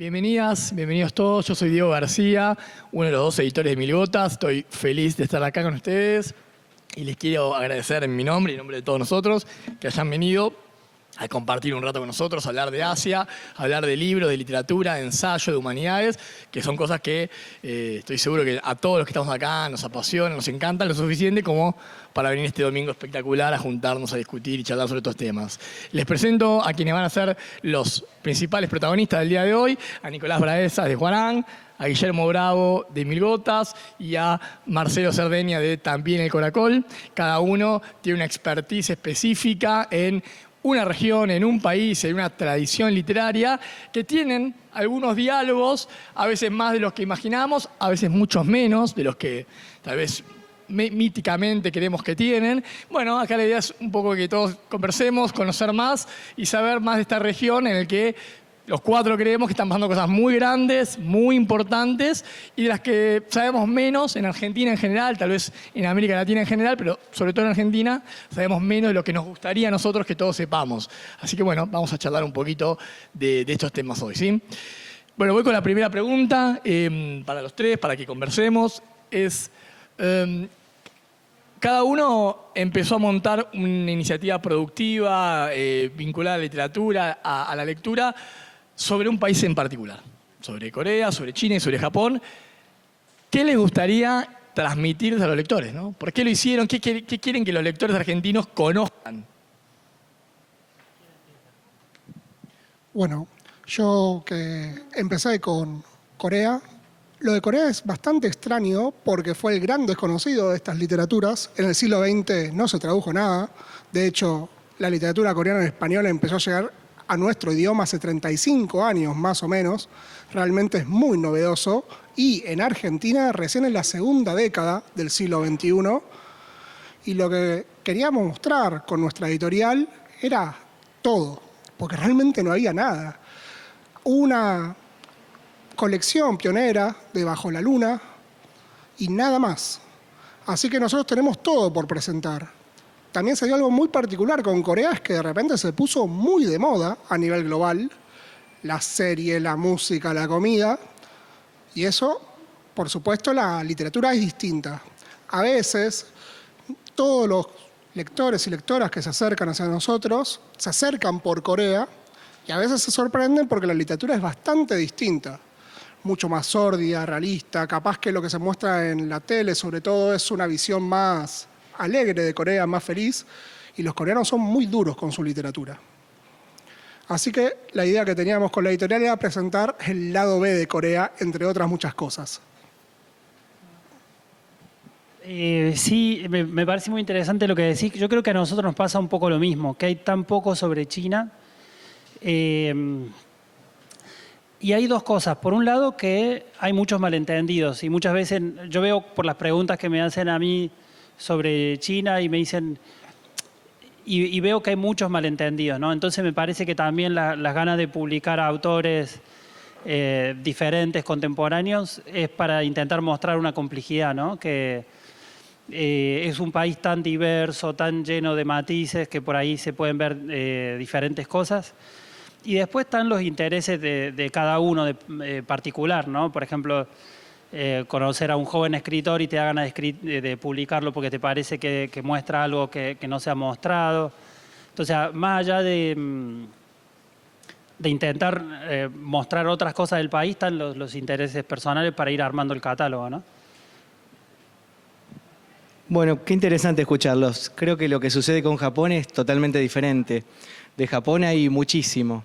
Bienvenidas, bienvenidos todos. Yo soy Diego García, uno de los dos editores de Mil Gotas. Estoy feliz de estar acá con ustedes y les quiero agradecer en mi nombre y en nombre de todos nosotros que hayan venido a compartir un rato con nosotros, a hablar de Asia, a hablar de libros, de literatura, de ensayo, de humanidades, que son cosas que estoy seguro que a todos los que estamos acá nos apasionan, nos encantan lo suficiente como para venir este domingo espectacular a juntarnos a discutir y charlar sobre estos temas. Les presento a quienes van a ser los principales protagonistas del día de hoy, a Nicolás Braesas de Juarán, a Guillermo Bravo de Mil Gotas y a Marcelo Cerdeña de También el Coracol. Cada uno tiene una expertise específica en una región, en un país, en una tradición literaria, que tienen algunos diálogos, a veces más de los que imaginamos, a veces muchos menos de los que tal vez míticamente creemos que tienen. Bueno, acá la idea es un poco que todos conversemos, conocer más y saber más de esta región en la que los cuatro creemos que están pasando cosas muy grandes, muy importantes y de las que sabemos menos en Argentina en general, tal vez en América Latina en general, pero sobre todo en Argentina sabemos menos de lo que nos gustaría a nosotros que todos sepamos. Así que bueno, vamos a charlar un poquito de estos temas hoy, ¿sí? Bueno, voy con la primera pregunta para los tres, para que conversemos. Cada uno empezó a montar una iniciativa productiva vinculada a la literatura, a la lectura, sobre un país en particular, sobre Corea, sobre China y sobre Japón. ¿Qué les gustaría transmitir a los lectores, ¿no? ¿Por qué lo hicieron? ¿Qué quieren que los lectores argentinos conozcan? Bueno, yo que empecé con Corea, lo de Corea es bastante extraño porque fue el gran desconocido de estas literaturas. En el siglo XX no se tradujo nada. De hecho, la literatura coreana en español empezó a llegar a nuestro idioma hace 35 años más o menos. Realmente es muy novedoso. Y en Argentina recién en la segunda década del siglo XXI. Y lo que queríamos mostrar con nuestra editorial era todo, porque realmente no había nada. Una colección pionera de Bajo la Luna y nada más. Así que nosotros tenemos todo por presentar. También se dio algo muy particular con Corea, es que de repente se puso muy de moda a nivel global, la serie, la música, la comida, y eso, por supuesto, la literatura es distinta. A veces, todos los lectores y lectoras que se acercan hacia nosotros, se acercan por Corea, y a veces se sorprenden porque la literatura es bastante distinta. Mucho más sórdida, realista, capaz que lo que se muestra en la tele, sobre todo, es una visión más alegre de Corea, más feliz, y los coreanos son muy duros con su literatura. Así que la idea que teníamos con la editorial era presentar el lado B de Corea, entre otras muchas cosas. Sí, me parece muy interesante lo que decís. Yo creo que a nosotros nos pasa un poco lo mismo, que hay tan poco sobre China. Y hay dos cosas. Por un lado, que hay muchos malentendidos y muchas veces yo veo por las preguntas que me hacen a mí sobre China y me dicen, y veo que hay muchos malentendidos, ¿no? Entonces me parece que también las ganas de publicar a autores diferentes, contemporáneos, es para intentar mostrar una complejidad, ¿no? Que es un país tan diverso, tan lleno de matices, que por ahí se pueden ver diferentes cosas. Y después están los intereses de cada uno particular, ¿no? Por ejemplo, conocer a un joven escritor y te da ganas de publicarlo porque te parece que muestra algo que no se ha mostrado. Entonces, más allá de intentar mostrar otras cosas del país, están los intereses personales para ir armando el catálogo, ¿no? Bueno, qué interesante escucharlos. Creo que lo que sucede con Japón es totalmente diferente. De Japón hay muchísimo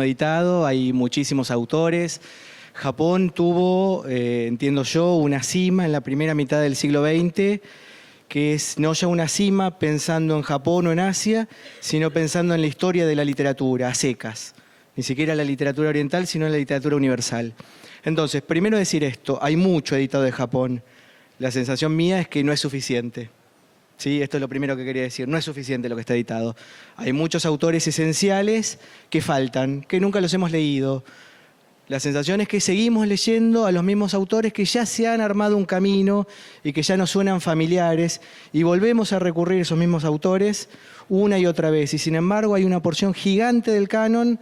editado, hay muchísimos autores. Japón tuvo, entiendo yo, una cima en la primera mitad del siglo XX, que es no ya una cima pensando en Japón o en Asia, sino pensando en la historia de la literatura, a secas. Ni siquiera la literatura oriental, sino en la literatura universal. Entonces, primero decir esto, hay mucho editado de Japón. La sensación mía es que no es suficiente. ¿Sí? Esto es lo primero que quería decir, no es suficiente lo que está editado. Hay muchos autores esenciales que faltan, que nunca los hemos leído. La sensación es que seguimos leyendo a los mismos autores que ya se han armado un camino y que ya nos suenan familiares y volvemos a recurrir a esos mismos autores una y otra vez. Y sin embargo hay una porción gigante del canon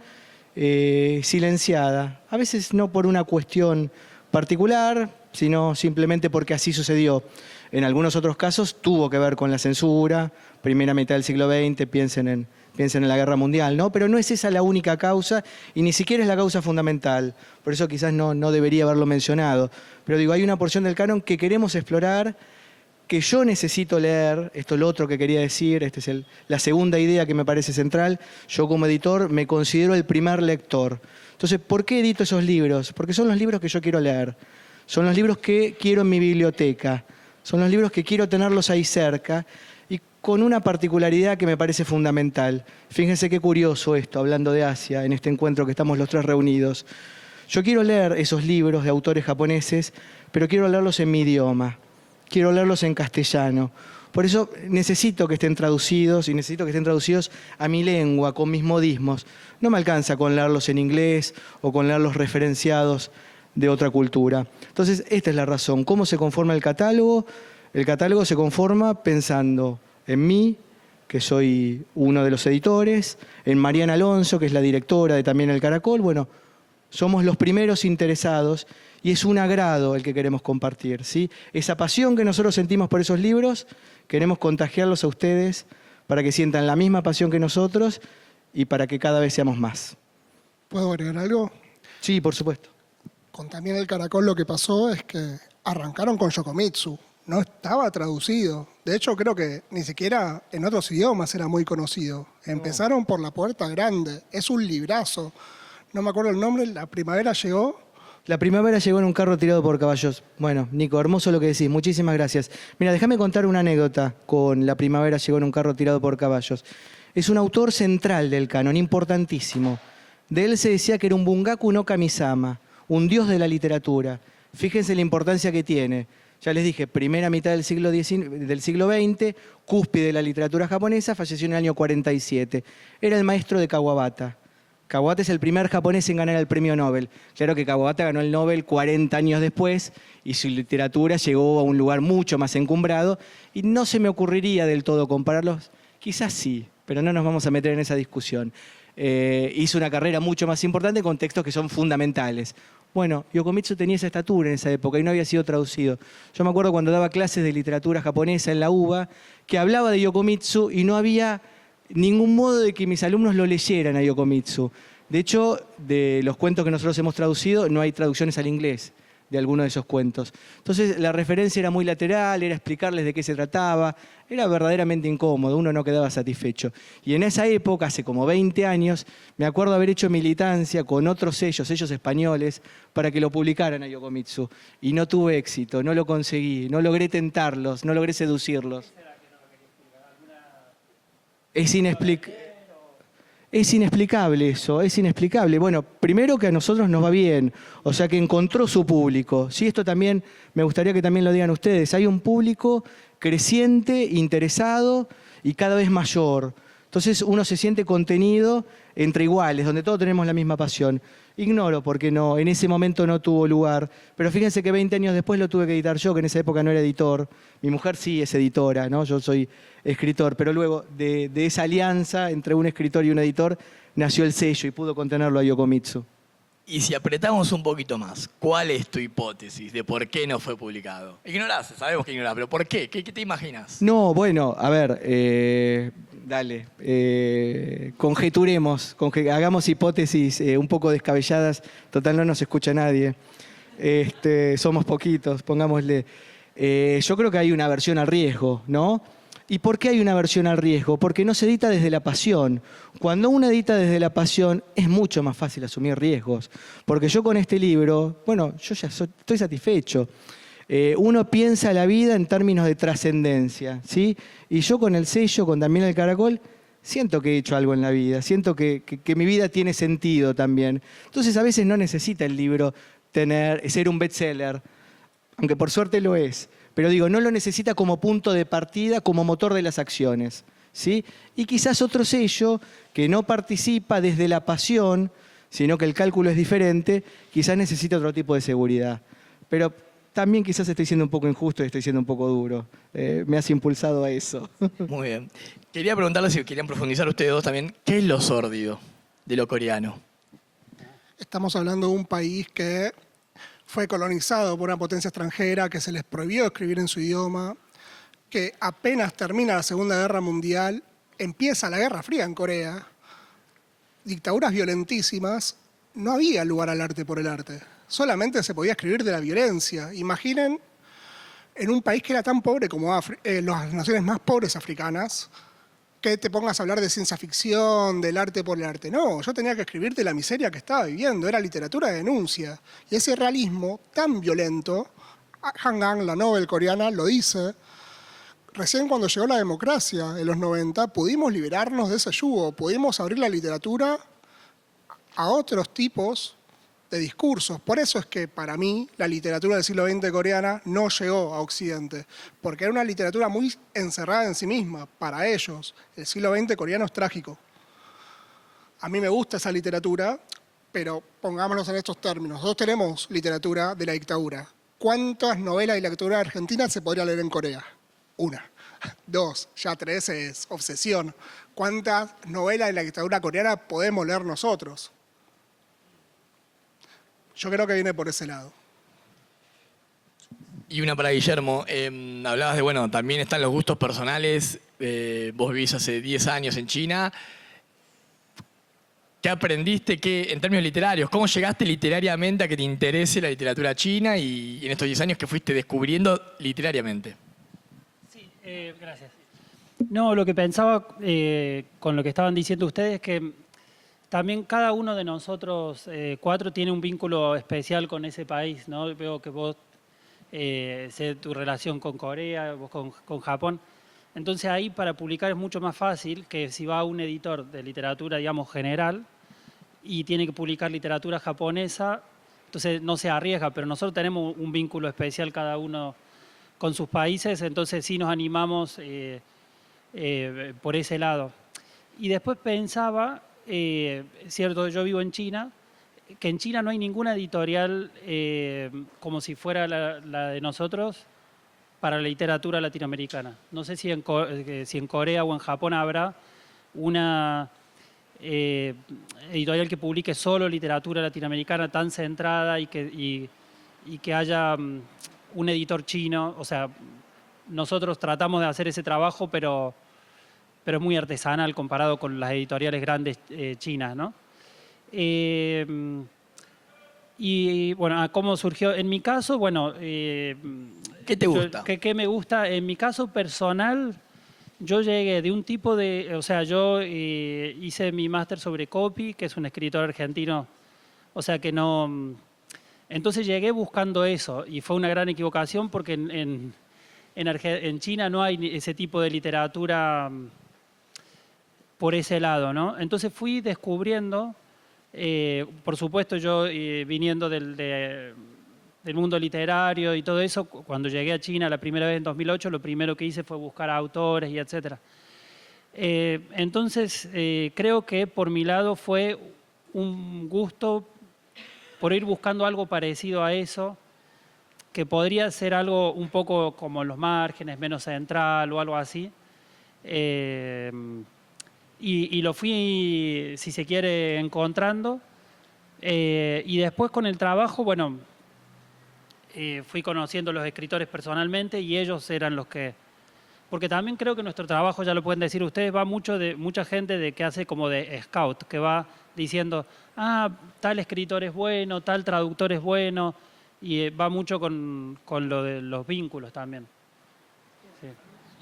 silenciada. A veces no por una cuestión particular, sino simplemente porque así sucedió. En algunos otros casos tuvo que ver con la censura, primera mitad del siglo XX, piensen en la Guerra Mundial, ¿no? Pero no es esa la única causa y ni siquiera es la causa fundamental. Por eso quizás no debería haberlo mencionado. Pero digo, hay una porción del canon que queremos explorar, que yo necesito leer. Esto es lo otro que quería decir, esta es la segunda idea que me parece central. Yo como editor me considero el primer lector. Entonces, ¿por qué edito esos libros? Porque son los libros que yo quiero leer. Son los libros que quiero en mi biblioteca. Son los libros que quiero tenerlos ahí cerca y con una particularidad que me parece fundamental. Fíjense qué curioso esto, hablando de Asia, en este encuentro que estamos los tres reunidos. Yo quiero leer esos libros de autores japoneses, pero quiero leerlos en mi idioma. Quiero leerlos en castellano. Por eso necesito que estén traducidos y necesito que estén traducidos a mi lengua, con mis modismos. No me alcanza con leerlos en inglés o con leerlos referenciados de otra cultura. Entonces, esta es la razón. ¿Cómo se conforma el catálogo? El catálogo se conforma pensando en mí, que soy uno de los editores, en Mariana Alonso, que es la directora de También el Caracol. Bueno, somos los primeros interesados y es un agrado el que queremos compartir, ¿sí? Esa pasión que nosotros sentimos por esos libros, queremos contagiarlos a ustedes para que sientan la misma pasión que nosotros y para que cada vez seamos más. ¿Puedo agregar algo? Sí, por supuesto. Con También el Caracol lo que pasó es que arrancaron con Yokomitsu. No estaba traducido. De hecho, creo que ni siquiera en otros idiomas era muy conocido. Empezaron por La Puerta Grande. Es un librazo. No me acuerdo el nombre. La primavera llegó. La primavera llegó en un carro tirado por caballos. Bueno, Nico, hermoso lo que decís. Muchísimas gracias. Mira, déjame contar una anécdota con La primavera llegó en un carro tirado por caballos. Es un autor central del canon, importantísimo. De él se decía que era un Bungaku no Kamisama, un dios de la literatura. Fíjense la importancia que tiene. Ya les dije, primera mitad del siglo XX, cúspide de la literatura japonesa, falleció en el año 47. Era el maestro de Kawabata. Kawabata es el primer japonés en ganar el premio Nobel. Claro que Kawabata ganó el Nobel 40 años después y su literatura llegó a un lugar mucho más encumbrado y no se me ocurriría del todo compararlos. Quizás sí, pero no nos vamos a meter en esa discusión. Hizo una carrera mucho más importante con textos que son fundamentales. Bueno, Yokomitsu tenía esa estatura en esa época y no había sido traducido. Yo me acuerdo cuando daba clases de literatura japonesa en la UBA, que hablaba de Yokomitsu y no había ningún modo de que mis alumnos lo leyeran a Yokomitsu. De hecho, de los cuentos que nosotros hemos traducido, no hay traducciones al inglés de alguno de esos cuentos. Entonces, la referencia era muy lateral, era explicarles de qué se trataba, era verdaderamente incómodo, uno no quedaba satisfecho. Y en esa época, hace como 20 años, me acuerdo haber hecho militancia con otros sellos españoles, para que lo publicaran a Yokomitsu. Y no tuve éxito, no lo conseguí, no logré tentarlos, no logré seducirlos. Es inexplicable eso, es inexplicable. Bueno, primero que a nosotros nos va bien, o sea que encontró su público. Sí, esto también me gustaría que también lo digan ustedes. Hay un público creciente, interesado y cada vez mayor. Entonces uno se siente contenido entre iguales, donde todos tenemos la misma pasión. Ignoro por qué no, en ese momento no tuvo lugar, pero fíjense que 20 años después lo tuve que editar yo, que en esa época no era editor. Mi mujer sí es editora, ¿no? Yo soy escritor, pero luego de esa alianza entre un escritor y un editor nació el sello y pudo contenerlo a Yokomitsu. Y si apretamos un poquito más, ¿cuál es tu hipótesis de por qué no fue publicado? Ignorás, sabemos que ignorás, pero ¿por qué? ¿Qué te imaginas? No, bueno, a ver, conjeturemos, hagamos hipótesis un poco descabelladas, total no nos escucha nadie, somos poquitos, pongámosle. Yo creo que hay una aversión al riesgo, ¿no? ¿Y por qué hay una aversión al riesgo? Porque no se edita desde la pasión. Cuando uno edita desde la pasión es mucho más fácil asumir riesgos. Porque yo con este libro, bueno, yo ya estoy satisfecho. Uno piensa la vida en términos de trascendencia, ¿sí? Y yo con el sello, con También el Caracol, siento que he hecho algo en la vida, siento que mi vida tiene sentido también. Entonces a veces no necesita el libro ser un bestseller, aunque por suerte lo es. Pero digo, no lo necesita como punto de partida, como motor de las acciones, ¿sí? Y quizás otro sello que no participa desde la pasión, sino que el cálculo es diferente, quizás necesita otro tipo de seguridad. Pero también quizás estoy siendo un poco injusto y estoy siendo un poco duro. Me has impulsado a eso. Muy bien. Quería preguntarles si querían profundizar ustedes dos también, ¿qué es lo sórdido de lo coreano? Estamos hablando de un país que fue colonizado por una potencia extranjera, que se les prohibió escribir en su idioma, que apenas termina la Segunda Guerra Mundial, empieza la Guerra Fría en Corea, dictaduras violentísimas, no había lugar al arte por el arte. Solamente se podía escribir de la violencia. Imaginen en un país que era tan pobre como las naciones más pobres africanas, que te pongas a hablar de ciencia ficción, del arte por el arte. No, yo tenía que escribir de la miseria que estaba viviendo, era literatura de denuncia. Y ese realismo tan violento, Han Gang, la Nobel coreana, lo dice, recién cuando llegó la democracia en los 90, pudimos liberarnos de ese yugo, pudimos abrir la literatura a otros tipos de discursos. Por eso es que para mí la literatura del siglo XX coreana no llegó a Occidente, porque era una literatura muy encerrada en sí misma. Para ellos, el siglo XX coreano es trágico. A mí me gusta esa literatura, pero pongámonos en estos términos. Nosotros tenemos literatura de la dictadura. ¿Cuántas novelas de la dictadura argentina se podría leer en Corea? Una. Dos. Ya tres es obsesión. ¿Cuántas novelas de la dictadura coreana podemos leer nosotros? Yo creo que viene por ese lado. Y una para Guillermo. Hablabas de, bueno, también están los gustos personales. Vos vivís hace 10 años en China. ¿Qué aprendiste en términos literarios? ¿Cómo llegaste literariamente a que te interese la literatura china y en estos 10 años que fuiste descubriendo literariamente? Sí, gracias. No, lo que pensaba con lo que estaban diciendo ustedes es que también cada uno de nosotros 4 tiene un vínculo especial con ese país, ¿no? Veo que vos sé tu relación con Corea, vos con Japón. Entonces ahí para publicar es mucho más fácil que si va un editor de literatura, digamos, general y tiene que publicar literatura japonesa, entonces no se arriesga, pero nosotros tenemos un vínculo especial cada uno con sus países, entonces sí nos animamos por ese lado. Y después pensaba, cierto, yo vivo en China, que en China no hay ninguna editorial como si fuera la de nosotros para la literatura latinoamericana. No sé si en Corea o en Japón habrá una editorial que publique solo literatura latinoamericana tan centrada y que haya un editor chino. O sea, nosotros tratamos de hacer ese trabajo, pero es muy artesanal comparado con las editoriales grandes chinas, ¿no? Y bueno, ¿cómo surgió? En mi caso, bueno... ¿Qué te gusta? ¿Qué me gusta? En mi caso personal, yo llegué de un tipo de... O sea, yo hice mi máster sobre Copy, que es un escritor argentino. O sea, que no... Entonces llegué buscando eso y fue una gran equivocación porque en China no hay ese tipo de literatura por ese lado, ¿no? Entonces fui descubriendo, por supuesto yo viniendo del mundo literario y todo eso, cuando llegué a China la primera vez en 2008, lo primero que hice fue buscar a autores y etcétera. Entonces creo que por mi lado fue un gusto por ir buscando algo parecido a eso, que podría ser algo un poco como en los márgenes, menos central o algo así. Y lo fui, si se quiere, encontrando. Y después con el trabajo, bueno, fui conociendo a los escritores personalmente y ellos eran los que... Porque también creo que nuestro trabajo, ya lo pueden decir ustedes, va mucha gente de que hace como de scout, que va diciendo, tal escritor es bueno, tal traductor es bueno, y va mucho con lo de los vínculos también.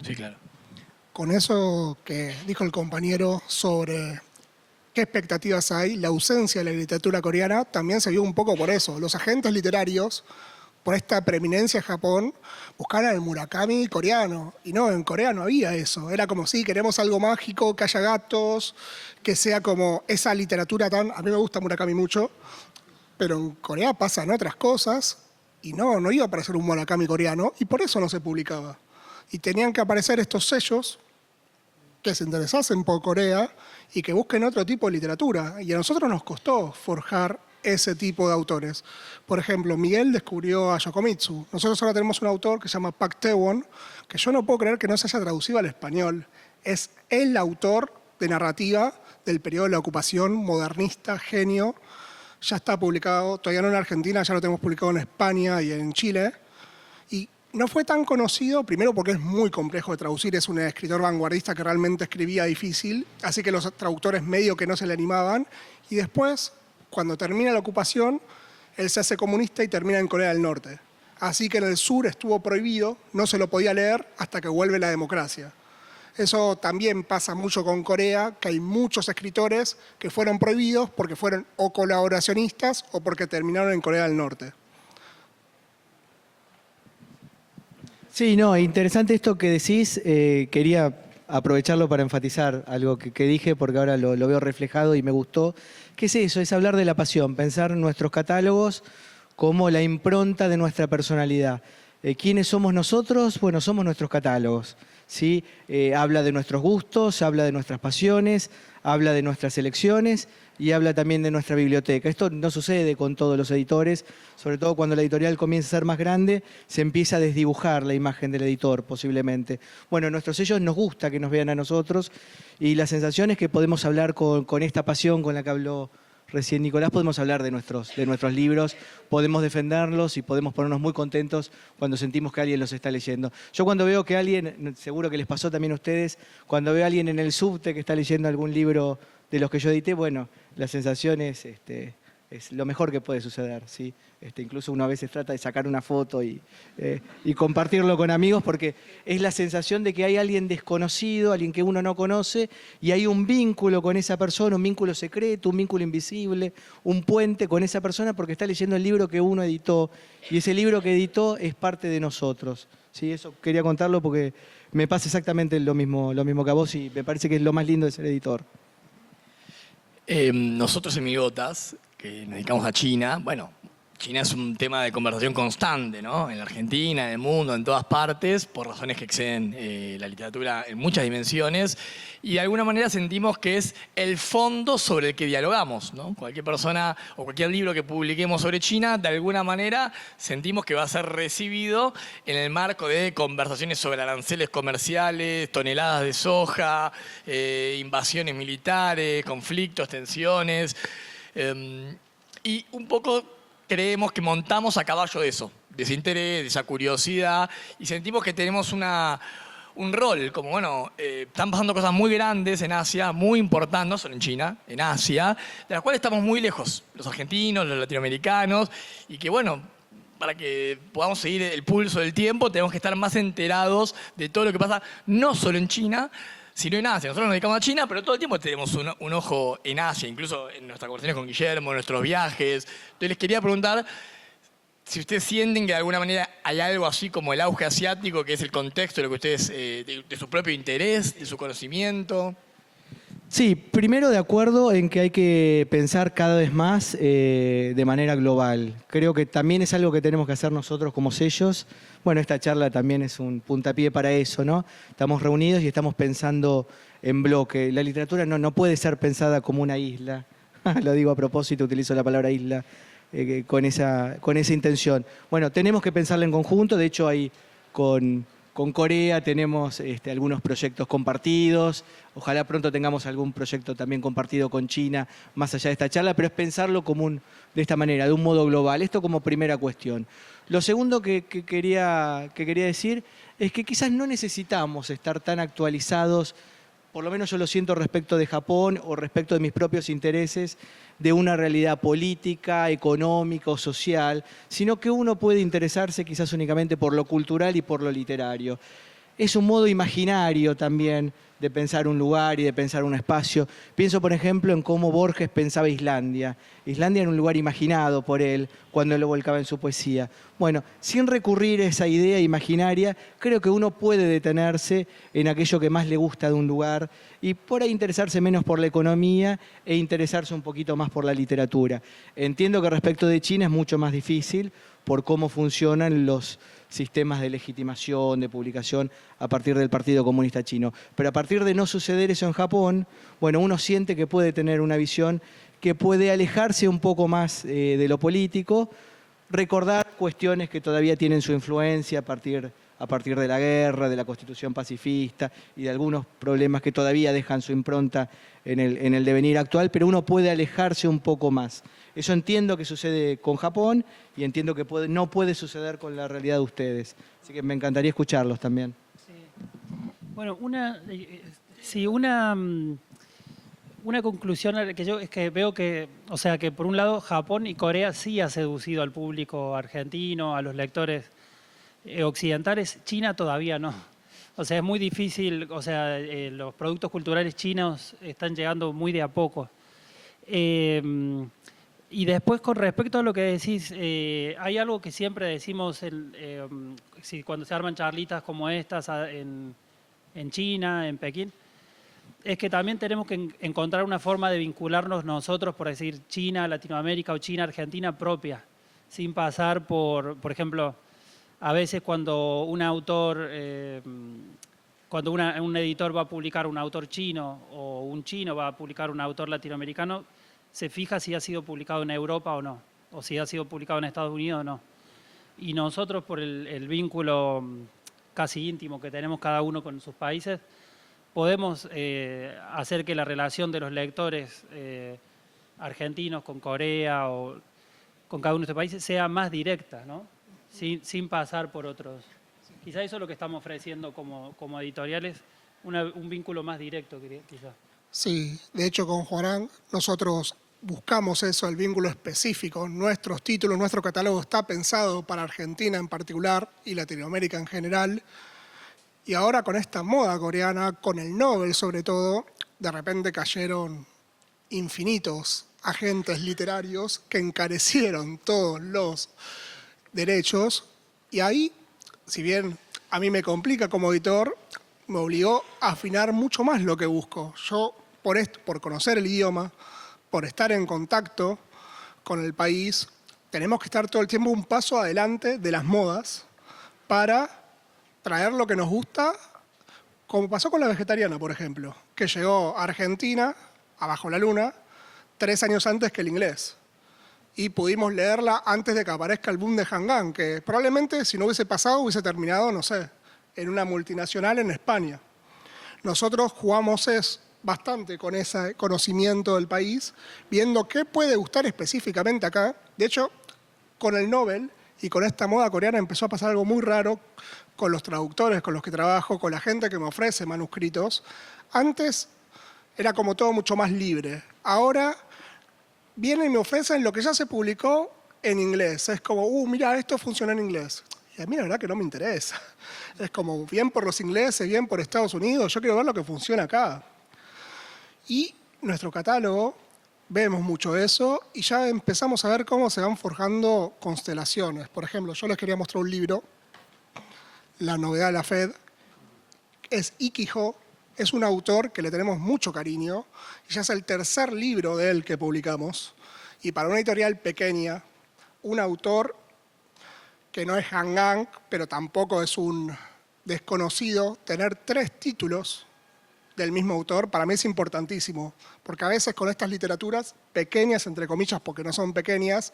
Sí, claro. Con eso que dijo el compañero sobre qué expectativas hay, la ausencia de la literatura coreana también se vio un poco por eso. Los agentes literarios, por esta preeminencia de Japón, buscaban el Murakami coreano. Y no, en Corea no había eso. Era como, sí, queremos algo mágico, que haya gatos, que sea como esa literatura tan... A mí me gusta Murakami mucho, pero en Corea pasan otras cosas y no iba a aparecer un Murakami coreano y por eso no se publicaba. Y tenían que aparecer estos sellos que se interesasen por Corea y que busquen otro tipo de literatura. Y a nosotros nos costó forjar ese tipo de autores. Por ejemplo, Miguel descubrió a Yokomitsu. Nosotros ahora tenemos un autor que se llama Park Tae-won, que yo no puedo creer que no se haya traducido al español. Es el autor de narrativa del periodo de la ocupación, modernista, genio. ya está publicado, todavía no en Argentina, ya lo tenemos publicado en España y en Chile. Y no fue tan conocido, primero porque es muy complejo de traducir, es un escritor vanguardista que realmente escribía difícil, así que los traductores medio que no se le animaban. Y después, cuando termina la ocupación, él se hace comunista y termina en Corea del Norte. Así que en el sur estuvo prohibido, no se lo podía leer hasta que vuelve la democracia. Eso también pasa mucho con Corea, que hay muchos escritores que fueron prohibidos porque fueron o colaboracionistas o porque terminaron en Corea del Norte. Sí, no, interesante esto que decís. Quería aprovecharlo para enfatizar algo que dije porque ahora lo veo reflejado y me gustó. ¿Qué es eso? Es hablar de la pasión, pensar nuestros catálogos como la impronta de nuestra personalidad. ¿Quiénes somos nosotros? Bueno, somos nuestros catálogos, ¿sí? Habla de nuestros gustos, habla de nuestras pasiones, habla de nuestras elecciones y habla también de nuestra biblioteca. Esto no sucede con todos los editores, sobre todo cuando la editorial comienza a ser más grande, se empieza a desdibujar la imagen del editor, posiblemente. Bueno, en nuestros sellos nos gusta que nos vean a nosotros y la sensación es que podemos hablar con esta pasión con la que habló recién Nicolás, podemos hablar de nuestros libros, podemos defenderlos y podemos ponernos muy contentos cuando sentimos que alguien los está leyendo. Yo cuando veo que alguien, seguro que les pasó también a ustedes, cuando veo a alguien en el subte que está leyendo algún libro de los que yo edité, bueno, la sensación es lo mejor que puede suceder, ¿sí? Incluso uno a veces trata de sacar una foto y compartirlo con amigos porque es la sensación de que hay alguien desconocido, alguien que uno no conoce y hay un vínculo con esa persona, un vínculo secreto, un vínculo invisible, un puente con esa persona porque está leyendo el libro que uno editó y ese libro que editó es parte de nosotros, ¿sí? Eso quería contarlo porque me pasa exactamente lo mismo que a vos y me parece que es lo más lindo de ser editor. Nosotros en Migotas, que nos dedicamos a China, bueno, China es un tema de conversación constante, ¿no? En la Argentina, en el mundo, en todas partes, por razones que exceden la literatura en muchas dimensiones, y de alguna manera sentimos que es el fondo sobre el que dialogamos, ¿no? Cualquier persona o cualquier libro que publiquemos sobre China, de alguna manera sentimos que va a ser recibido en el marco de conversaciones sobre aranceles comerciales, toneladas de soja, invasiones militares, conflictos, tensiones, y un poco creemos que montamos a caballo de eso, de ese interés, de esa curiosidad, y sentimos que tenemos un rol, como bueno, están pasando cosas muy grandes en Asia, muy importantes, no solo en China, en Asia, de las cuales estamos muy lejos, los argentinos, los latinoamericanos, y que bueno, para que podamos seguir el pulso del tiempo, tenemos que estar más enterados de todo lo que pasa, no solo en China, sino en Asia. Nosotros nos dedicamos a China, pero todo el tiempo tenemos un ojo en Asia, incluso en nuestras conversaciones con Guillermo, en nuestros viajes. Entonces les quería preguntar si ustedes sienten que de alguna manera hay algo así como el auge asiático, que es el contexto de lo que ustedes, de su propio interés, de su conocimiento. Sí, primero de acuerdo en que hay que pensar cada vez más de manera global. Creo que también es algo que tenemos que hacer nosotros como sellos. Bueno, esta charla también es un puntapié para eso, ¿no? Estamos reunidos y estamos pensando en bloque. La literatura no puede ser pensada como una isla. Lo digo a propósito, utilizo la palabra isla con esa intención. Bueno, tenemos que pensarla en conjunto. De hecho, hay con Corea tenemos algunos proyectos compartidos. Ojalá pronto tengamos algún proyecto también compartido con China, más allá de esta charla, pero es pensarlo de esta manera, de un modo global. Esto como primera cuestión. Lo segundo que quería decir es que quizás no necesitamos estar tan actualizados, por lo menos yo lo siento respecto de Japón o respecto de mis propios intereses, de una realidad política, económica o social, sino que uno puede interesarse quizás únicamente por lo cultural y por lo literario. Es un modo imaginario también de pensar un lugar y de pensar un espacio. Pienso, por ejemplo, en cómo Borges pensaba Islandia. Islandia era un lugar imaginado por él cuando lo volcaba en su poesía. Bueno, sin recurrir a esa idea imaginaria, creo que uno puede detenerse en aquello que más le gusta de un lugar y por ahí interesarse menos por la economía e interesarse un poquito más por la literatura. Entiendo que respecto de China es mucho más difícil por cómo funcionan los sistemas de legitimación, de publicación a partir del Partido Comunista Chino. Pero a partir de no suceder eso en Japón, bueno, uno siente que puede tener una visión que puede alejarse un poco más de lo político, recordar cuestiones que todavía tienen su influencia a partir a partir de la guerra, de la Constitución pacifista y de algunos problemas que todavía dejan su impronta en el devenir actual, pero uno puede alejarse un poco más. Eso entiendo que sucede con Japón y entiendo que no puede suceder con la realidad de ustedes. Así que me encantaría escucharlos también. Sí. Bueno, una conclusión que yo es que veo que, o sea, que por un lado Japón y Corea sí ha seducido al público argentino, a los lectores occidentales, China todavía no. O sea, es muy difícil, o sea, los productos culturales chinos están llegando muy de a poco. Y después, con respecto a lo que decís, hay algo que siempre decimos cuando se arman charlitas como estas en China, en Pekín, es que también tenemos que encontrar una forma de vincularnos nosotros, por decir China, Latinoamérica o China, Argentina propia, sin pasar por ejemplo, a veces cuando un autor, cuando un editor va a publicar un autor chino o un chino va a publicar un autor latinoamericano, se fija si ha sido publicado en Europa o no, o si ha sido publicado en Estados Unidos o no. Y nosotros, por el vínculo casi íntimo que tenemos cada uno con sus países, podemos hacer que la relación de los lectores argentinos con Corea o con cada uno de estos países sea más directa, ¿no? Sin pasar por otros. Quizá eso es lo que estamos ofreciendo como editoriales, un vínculo más directo, quizá. Sí, de hecho con Juarán nosotros buscamos eso, el vínculo específico. Nuestros títulos, nuestro catálogo está pensado para Argentina en particular y Latinoamérica en general. Y ahora con esta moda coreana, con el Nobel sobre todo, de repente cayeron infinitos agentes literarios que encarecieron todos los derechos. Y ahí, si bien a mí me complica como editor, me obligó a afinar mucho más lo que busco. Yo, por conocer el idioma, por estar en contacto con el país, tenemos que estar todo el tiempo un paso adelante de las modas para traer lo que nos gusta, como pasó con la vegetariana, por ejemplo, que llegó a Argentina, abajo la luna, 3 años antes que el inglés. Y pudimos leerla antes de que aparezca el boom de Hanggang, que probablemente si no hubiese pasado hubiese terminado, no sé, en una multinacional en España. Nosotros jugamos bastante con ese conocimiento del país, viendo qué puede gustar específicamente acá. De hecho, con el Nobel y con esta moda coreana empezó a pasar algo muy raro con los traductores con los que trabajo, con la gente que me ofrece manuscritos. Antes era como todo mucho más libre. Ahora vienen y me ofrecen lo que ya se publicó en inglés. Es como, mira, esto funciona en inglés. Y a mí la verdad que no me interesa. Es como, bien por los ingleses, bien por Estados Unidos, yo quiero ver lo que funciona acá. Y nuestro catálogo, vemos mucho eso y ya empezamos a ver cómo se van forjando constelaciones. Por ejemplo, yo les quería mostrar un libro, La novedad de la Fed, es Ikijo, es un autor que le tenemos mucho cariño, y ya es el 3er libro de él que publicamos, y para una editorial pequeña, un autor que no es Hanggang, pero tampoco es un desconocido, tener 3 títulos del mismo autor, para mí es importantísimo, porque a veces con estas literaturas, pequeñas entre comillas, porque no son pequeñas,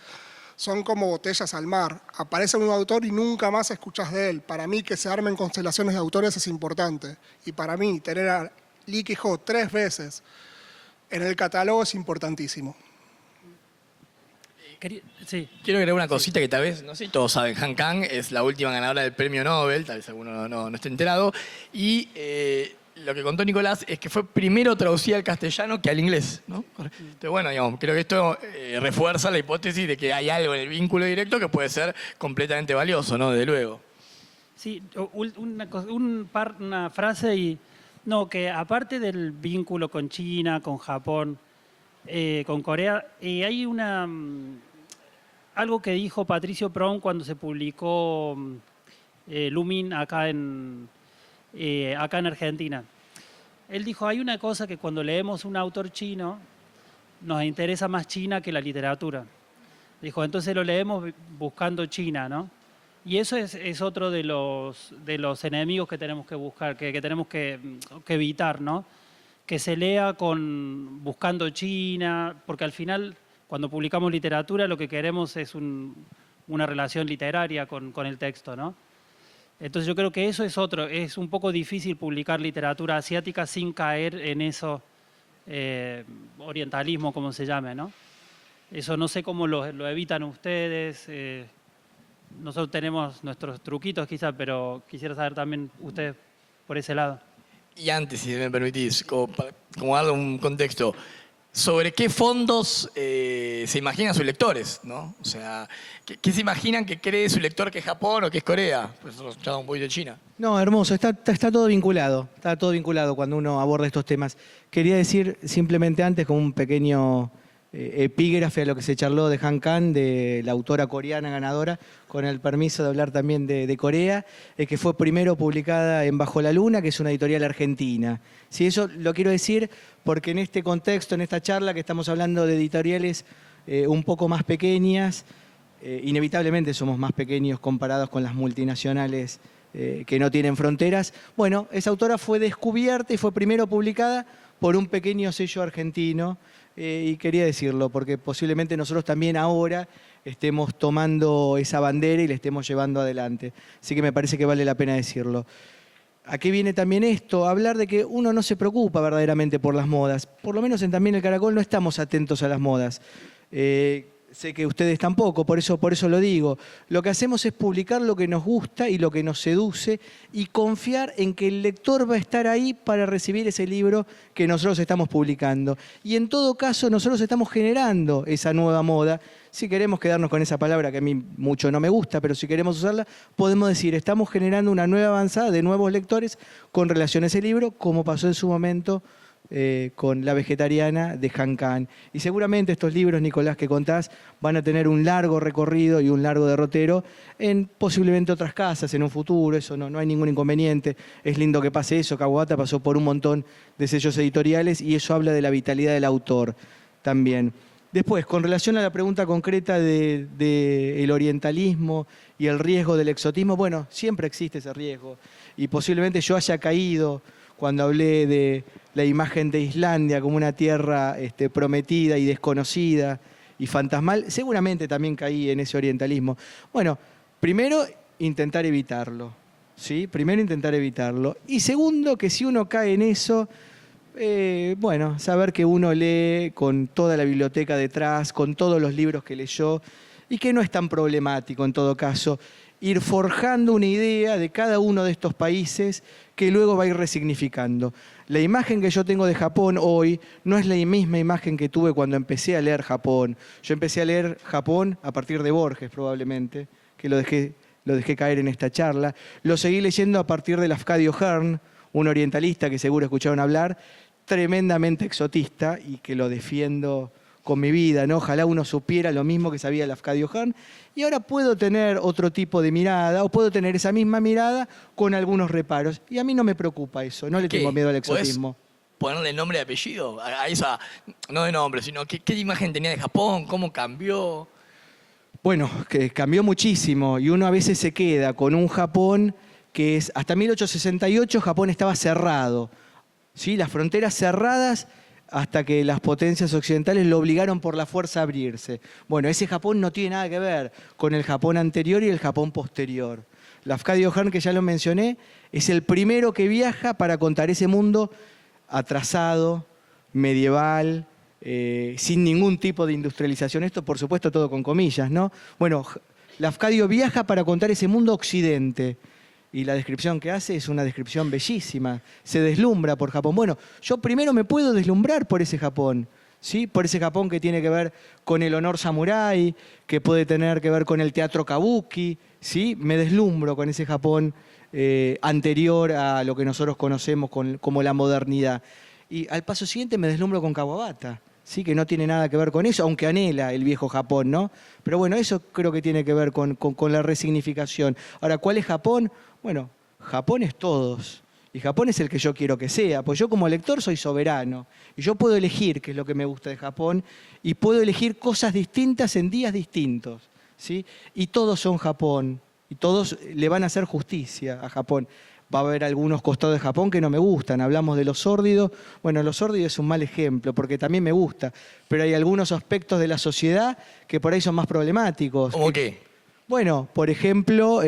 son como botellas al mar. Aparece un autor y nunca más escuchas de él. Para mí que se armen constelaciones de autores es importante. Y para mí tener a Lee Ki-ho 3 veces en el catálogo es importantísimo. Sí. Quiero agregar una cosita que tal vez, no sé si todos saben, Han Kang es la última ganadora del premio Nobel, tal vez alguno no esté enterado, y lo que contó Nicolás es que fue primero traducida al castellano que al inglés, ¿no? Entonces, bueno, digamos, creo que esto refuerza la hipótesis de que hay algo en el vínculo directo que puede ser completamente valioso, ¿no? Desde luego. Sí, una frase y... No, que aparte del vínculo con China, con Japón, con Corea, hay algo que dijo Patricio Prón cuando se publicó Lumin acá en Argentina. Él dijo, hay una cosa que cuando leemos un autor chino, nos interesa más China que la literatura. Dijo, entonces lo leemos buscando China, ¿no? Y eso es otro de los enemigos que tenemos que buscar, que tenemos que evitar, ¿no? Que se lea buscando China, porque al final, cuando publicamos literatura, lo que queremos es una relación literaria con el texto, ¿no? Entonces yo creo que eso es otro, es un poco difícil publicar literatura asiática sin caer en eso, orientalismo, como se llame, ¿no? Eso no sé cómo lo evitan ustedes. Nosotros tenemos nuestros truquitos quizás, pero quisiera saber también ustedes por ese lado. Y antes, si me permitís, como darle un contexto, ¿sobre qué fondos se imaginan sus lectores? ¿No? O sea, ¿qué se imaginan que cree su lector que es Japón o que es Corea? Pues nosotros ya un poquito de China. No, hermoso, está todo vinculado cuando uno aborda estos temas. Quería decir simplemente antes, como un pequeño epígrafe a lo que se charló de Han Kang, de la autora coreana ganadora, con el permiso de hablar también de Corea, que fue primero publicada en Bajo la Luna, que es una editorial argentina. Sí, eso lo quiero decir porque en este contexto, en esta charla que estamos hablando de editoriales un poco más pequeñas, inevitablemente somos más pequeños comparados con las multinacionales que no tienen fronteras. Bueno, esa autora fue descubierta y fue primero publicada por un pequeño sello argentino, y quería decirlo porque posiblemente nosotros también ahora estemos tomando esa bandera y la estemos llevando adelante. Así que me parece que vale la pena decirlo. ¿A qué viene también esto? Hablar de que uno no se preocupa verdaderamente por las modas. Por lo menos en También el Caracol no estamos atentos a las modas. Sé que ustedes tampoco, por eso lo digo. Lo que hacemos es publicar lo que nos gusta y lo que nos seduce y confiar en que el lector va a estar ahí para recibir ese libro que nosotros estamos publicando. Y en todo caso, nosotros estamos generando esa nueva moda. Si queremos quedarnos con esa palabra que a mí mucho no me gusta, pero si queremos usarla, podemos decir, estamos generando una nueva avanzada de nuevos lectores con relación a ese libro, como pasó en su momento con La vegetariana de Han Kang. Y seguramente estos libros, Nicolás, que contás, van a tener un largo recorrido y un largo derrotero en posiblemente otras casas en un futuro. Eso no hay ningún inconveniente. Es lindo que pase eso. Kawabata pasó por un montón de sellos editoriales y eso habla de la vitalidad del autor también. Después, con relación a la pregunta concreta del orientalismo y el riesgo del exotismo, bueno, siempre existe ese riesgo. Y posiblemente yo haya caído cuando hablé de la imagen de Islandia como una tierra prometida y desconocida y fantasmal, seguramente también caí en ese orientalismo. Bueno, primero, intentar evitarlo, ¿sí? Primero, intentar evitarlo. Y segundo, que si uno cae en eso, bueno, saber que uno lee con toda la biblioteca detrás, con todos los libros que leyó, y que no es tan problemático en todo caso ir forjando una idea de cada uno de estos países que luego va a ir resignificando. La imagen que yo tengo de Japón hoy no es la misma imagen que tuve cuando empecé a leer Japón. Yo empecé a leer Japón a partir de Borges, probablemente, que lo dejé caer en esta charla. Lo seguí leyendo a partir de Lafcadio Hearn, un orientalista que seguro escucharon hablar, tremendamente exotista y que lo defiendo con mi vida, ¿no? Ojalá uno supiera lo mismo que sabía Lafcadio Hearn. Y ahora puedo tener otro tipo de mirada, o puedo tener esa misma mirada con algunos reparos. Y a mí no me preocupa eso, no le tengo miedo al exotismo. ¿Podés ponerle nombre y apellido a esa, no de nombre, sino qué imagen tenía de Japón, cómo cambió? Bueno, que cambió muchísimo y uno a veces se queda con un Japón que es, hasta 1868 Japón estaba cerrado, ¿sí? Las fronteras cerradas hasta que las potencias occidentales lo obligaron por la fuerza a abrirse. Bueno, ese Japón no tiene nada que ver con el Japón anterior y el Japón posterior. Lafcadio Hearn, que ya lo mencioné, es el primero que viaja para contar ese mundo atrasado, medieval, sin ningún tipo de industrialización. Esto, por supuesto, todo con comillas, ¿no? Bueno, Lafcadio viaja para contar ese mundo occidente. Y la descripción que hace es una descripción bellísima. Se deslumbra por Japón. Bueno, yo primero me puedo deslumbrar por ese Japón, ¿sí? Por ese Japón que tiene que ver con el honor samurái, que puede tener que ver con el teatro kabuki, ¿sí? Me deslumbro con ese Japón anterior a lo que nosotros conocemos como la modernidad. Y al paso siguiente me deslumbro con Kawabata, ¿sí? Que no tiene nada que ver con eso, aunque anhela el viejo Japón, ¿no? Pero bueno, eso creo que tiene que ver con la resignificación. Ahora, ¿cuál es Japón? Bueno, Japón es todos. Y Japón es el que yo quiero que sea. Pues yo como lector soy soberano. Y yo puedo elegir qué es lo que me gusta de Japón. Y puedo elegir cosas distintas en días distintos, ¿sí? Y todos son Japón. Y todos le van a hacer justicia a Japón. Va a haber algunos costados de Japón que no me gustan. Hablamos de lo sórdido. Bueno, lo sórdido es un mal ejemplo porque también me gusta. Pero hay algunos aspectos de la sociedad que por ahí son más problemáticos. ¿Cómo qué? Bueno, por ejemplo,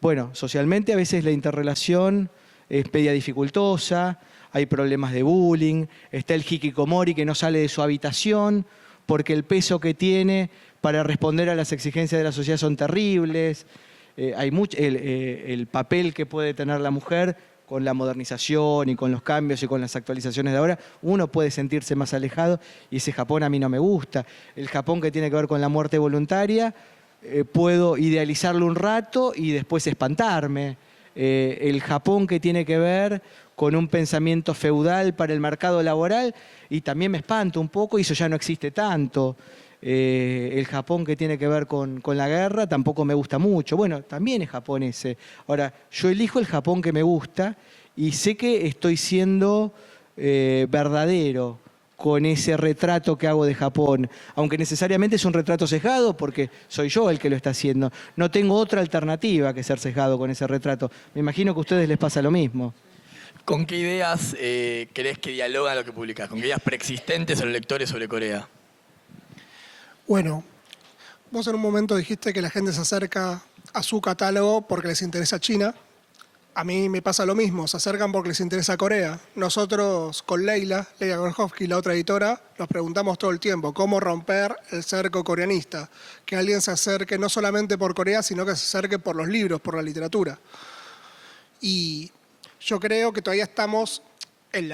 Bueno, socialmente a veces la interrelación es media dificultosa, hay problemas de bullying, está el hikikomori que no sale de su habitación porque el peso que tiene para responder a las exigencias de la sociedad son terribles. Hay el papel que puede tener la mujer con la modernización y con los cambios y con las actualizaciones de ahora, uno puede sentirse más alejado y ese Japón a mí no me gusta. El Japón que tiene que ver con la muerte voluntaria, puedo idealizarlo un rato y después espantarme. El Japón que tiene que ver con un pensamiento feudal para el mercado laboral y también me espanto un poco y eso ya no existe tanto. El Japón que tiene que ver con la guerra tampoco me gusta mucho. Bueno, también es Japón ese. Ahora, yo elijo el Japón que me gusta y sé que estoy siendo verdadero con ese retrato que hago de Japón, aunque necesariamente es un retrato sesgado porque soy yo el que lo está haciendo. No tengo otra alternativa que ser sesgado con ese retrato. Me imagino que a ustedes les pasa lo mismo. ¿Con qué ideas crees que dialoga lo que publicás? ¿Con qué ideas preexistentes a los lectores sobre Corea? Bueno, vos en un momento dijiste que la gente se acerca a su catálogo porque les interesa China. A mí me pasa lo mismo, se acercan porque les interesa Corea. Nosotros con Leila Gorjovsky, la otra editora, nos preguntamos todo el tiempo cómo romper el cerco coreanista. Que alguien se acerque no solamente por Corea, sino que se acerque por los libros, por la literatura. Y yo creo que todavía estamos en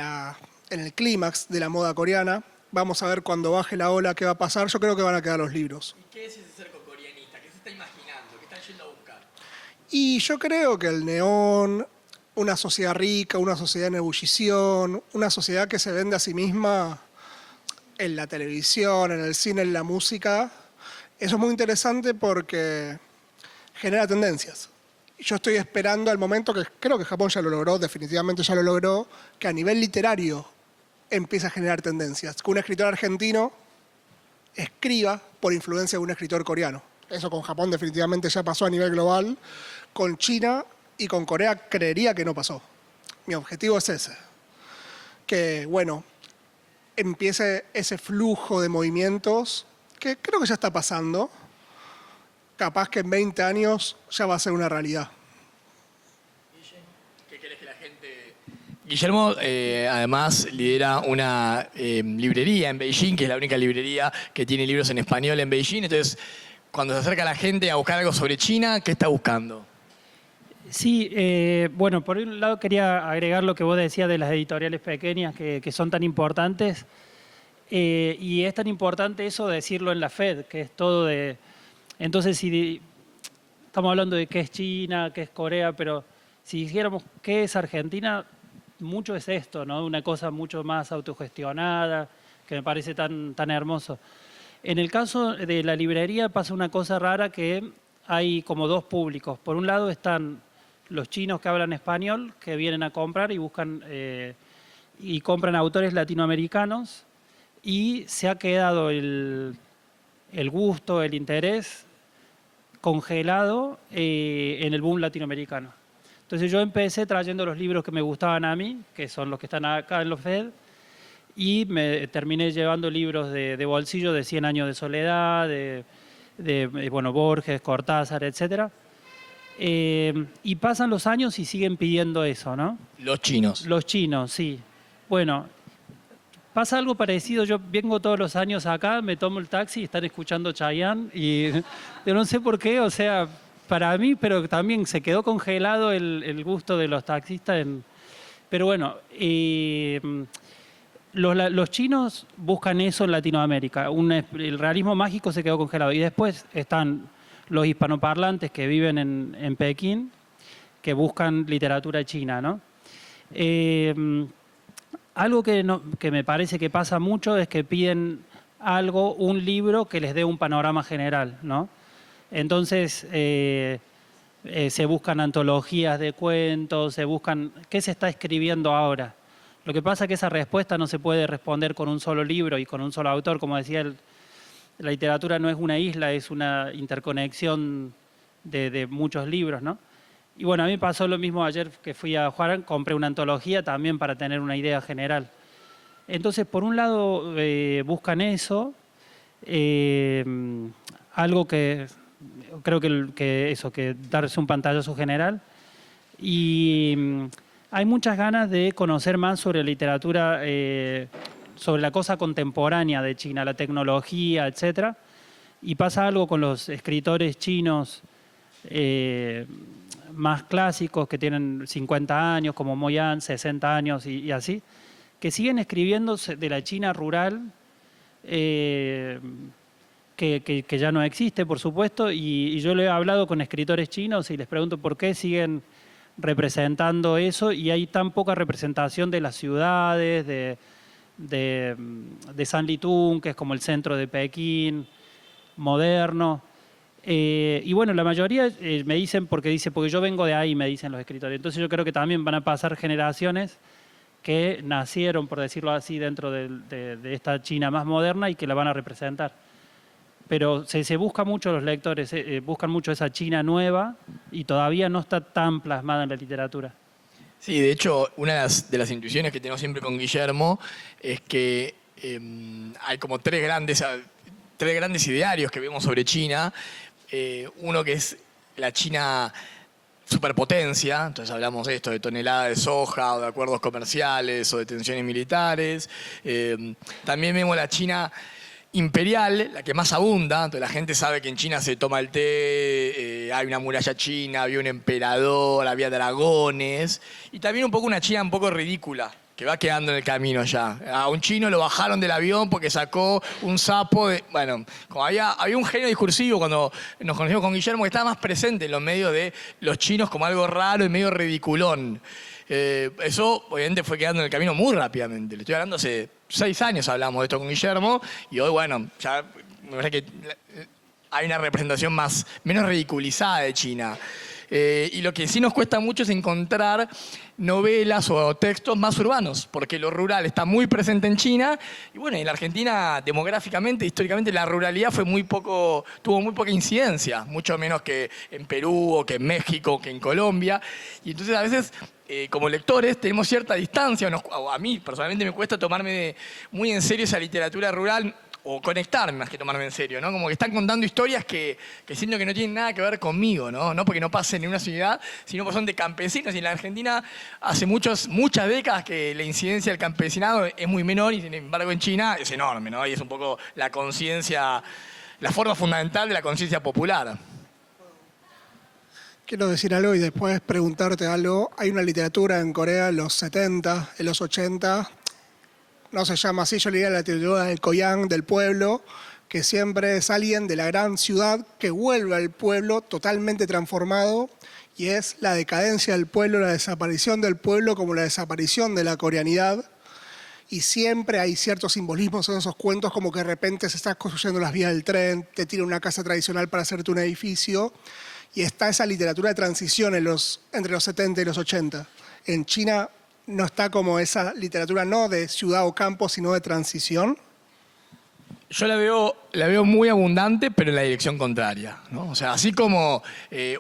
el clímax de la moda coreana. Vamos a ver cuando baje la ola qué va a pasar. Yo creo que van a quedar los libros. ¿Y qué es ese cerco coreanista? ¿Qué se está imaginando? ¿Qué están yendo a buscar? Y yo creo que el neón, una sociedad rica, una sociedad en ebullición, una sociedad que se vende a sí misma en la televisión, en el cine, en la música, eso es muy interesante porque genera tendencias. Yo estoy esperando al momento que creo que Japón ya lo logró, definitivamente ya lo logró, que a nivel literario empieza a generar tendencias. Que un escritor argentino escriba por influencia de un escritor coreano. Eso con Japón definitivamente ya pasó a nivel global. Con China y con Corea creería que no pasó. Mi objetivo es ese. Que, bueno, empiece ese flujo de movimientos que creo que ya está pasando. Capaz que en 20 años ya va a ser una realidad. ¿Qué querés que la gente...? Guillermo, además, lidera una librería en Beijing, que es la única librería que tiene libros en español en Beijing. Entonces, cuando se acerca la gente a buscar algo sobre China, ¿qué está buscando? Sí, bueno, por un lado quería agregar lo que vos decías de las editoriales pequeñas que son tan importantes. Y es tan importante eso decirlo en la FED, que es todo de... Entonces, si estamos hablando de qué es China, qué es Corea, pero si dijéramos qué es Argentina, mucho es esto, ¿no? Una cosa mucho más autogestionada, que me parece tan hermoso. En el caso de la librería pasa una cosa rara que hay como dos públicos. Por un lado están los chinos que hablan español, que vienen a comprar y buscan y compran autores latinoamericanos, y se ha quedado el gusto, el interés congelado en el boom latinoamericano. Entonces yo empecé trayendo los libros que me gustaban a mí, que son los que están acá en los FED, y me terminé llevando libros de bolsillo de 100 años de soledad, bueno, Borges, Cortázar, etc. Y pasan los años y siguen pidiendo eso, ¿no? Los chinos. Los chinos, sí. Bueno, pasa algo parecido. Yo vengo todos los años acá, me tomo el taxi y están escuchando Chayanne y yo no sé por qué, o sea, para mí, pero también se quedó congelado el gusto de los taxistas. Pero bueno, los chinos buscan eso en Latinoamérica. El realismo mágico se quedó congelado. Y después están los hispanoparlantes que viven en Pekín, que buscan literatura china, ¿no? Algo que me parece que pasa mucho es que piden un libro que les dé un panorama general, ¿no? Entonces, se buscan antologías de cuentos, se buscan qué se está escribiendo ahora. Lo que pasa es que esa respuesta no se puede responder con un solo libro y con un solo autor. Como decía, la literatura no es una isla, es una interconexión de muchos libros, ¿no? Y bueno, a mí pasó lo mismo ayer que fui a Huarán, compré una antología también para tener una idea general. Entonces, por un lado, buscan eso, algo que, creo que darse un pantallazo general. Y hay muchas ganas de conocer más sobre literatura, sobre la cosa contemporánea de China, la tecnología, etc. Y pasa algo con los escritores chinos más clásicos que tienen 50 años, como Mo Yan, 60 años y así, que siguen escribiendo de la China rural, que ya no existe, por supuesto, y yo le he hablado con escritores chinos y les pregunto por qué siguen representando eso y hay tan poca representación de las ciudades, de Sanlitun, que es como el centro de Pekín, moderno. Y bueno, la mayoría me dicen porque yo vengo de ahí, me dicen los escritores. Entonces yo creo que también van a pasar generaciones que nacieron, por decirlo así, dentro de esta China más moderna y que la van a representar. Pero se busca mucho, los lectores buscan mucho esa China nueva y todavía no está tan plasmada en la literatura. Sí, de hecho, una de las intuiciones que tengo siempre con Guillermo es que hay como tres grandes idearios que vemos sobre China. Uno que es la China superpotencia, entonces hablamos de esto, de toneladas de soja, o de acuerdos comerciales, o de tensiones militares. También vemos la China imperial, la que más abunda, entonces la gente sabe que en China se toma el té, hay una muralla china, había un emperador, había dragones, y también un poco una China un poco ridícula, que va quedando en el camino ya. A un chino lo bajaron del avión porque sacó un sapo de... Bueno, como había un genio discursivo cuando nos conocimos con Guillermo que estaba más presente en los medios de los chinos como algo raro y medio ridiculón. Eso obviamente fue quedando en el camino muy rápidamente. Le estoy hablando hace 6 años hablamos de esto con Guillermo y hoy, bueno, ya me parece que hay una representación menos ridiculizada de China. Y lo que sí nos cuesta mucho es encontrar novelas o textos más urbanos, porque lo rural está muy presente en China y bueno, en la Argentina demográficamente, históricamente la ruralidad tuvo muy poca incidencia, mucho menos que en Perú o que en México, que en Colombia. Y entonces a veces como lectores tenemos cierta distancia, o a mí personalmente me cuesta tomarme muy en serio esa literatura rural o conectarme más que tomarme en serio, ¿no? Como que están contando historias que siento que no tienen nada que ver conmigo, ¿no? No porque no pasen en una ciudad, sino porque son de campesinos. Y en la Argentina hace muchas décadas que la incidencia del campesinado es muy menor y sin embargo en China es enorme, ¿no? Y es un poco la conciencia, la forma fundamental de la conciencia popular. Quiero decir algo y después preguntarte algo. Hay una literatura en Corea en los 70, en los 80, no se llama así, yo leía la literatura del Koyang, del pueblo, que siempre es alguien de la gran ciudad que vuelve al pueblo totalmente transformado y es la decadencia del pueblo, la desaparición del pueblo como la desaparición de la coreanidad. Y siempre hay ciertos simbolismos en esos cuentos, como que de repente se está construyendo las vías del tren, te tira una casa tradicional para hacerte un edificio, y está esa literatura de transición entre los 70 y los 80. En China no está como esa literatura no de ciudad o campo, sino de transición. Yo la veo muy abundante, pero en la dirección contraria, ¿no? O sea, así como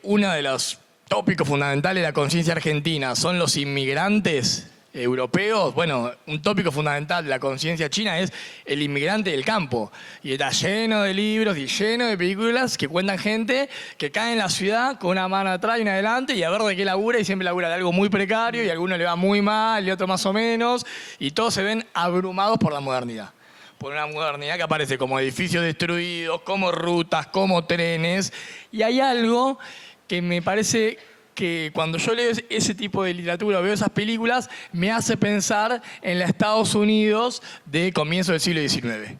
uno de los tópicos fundamentales de la conciencia argentina son los inmigrantes europeos, bueno, un tópico fundamental de la conciencia china es el inmigrante del campo. Y está lleno de libros y lleno de películas que cuentan gente que cae en la ciudad con una mano atrás y una adelante y a ver de qué labura, y siempre labura de algo muy precario y a alguno le va muy mal y a otro más o menos, y todos se ven abrumados por la modernidad. Por una modernidad que aparece como edificios destruidos, como rutas, como trenes, y hay algo que me parece que cuando yo leo ese tipo de literatura o veo esas películas, me hace pensar en los Estados Unidos de comienzo del siglo XIX.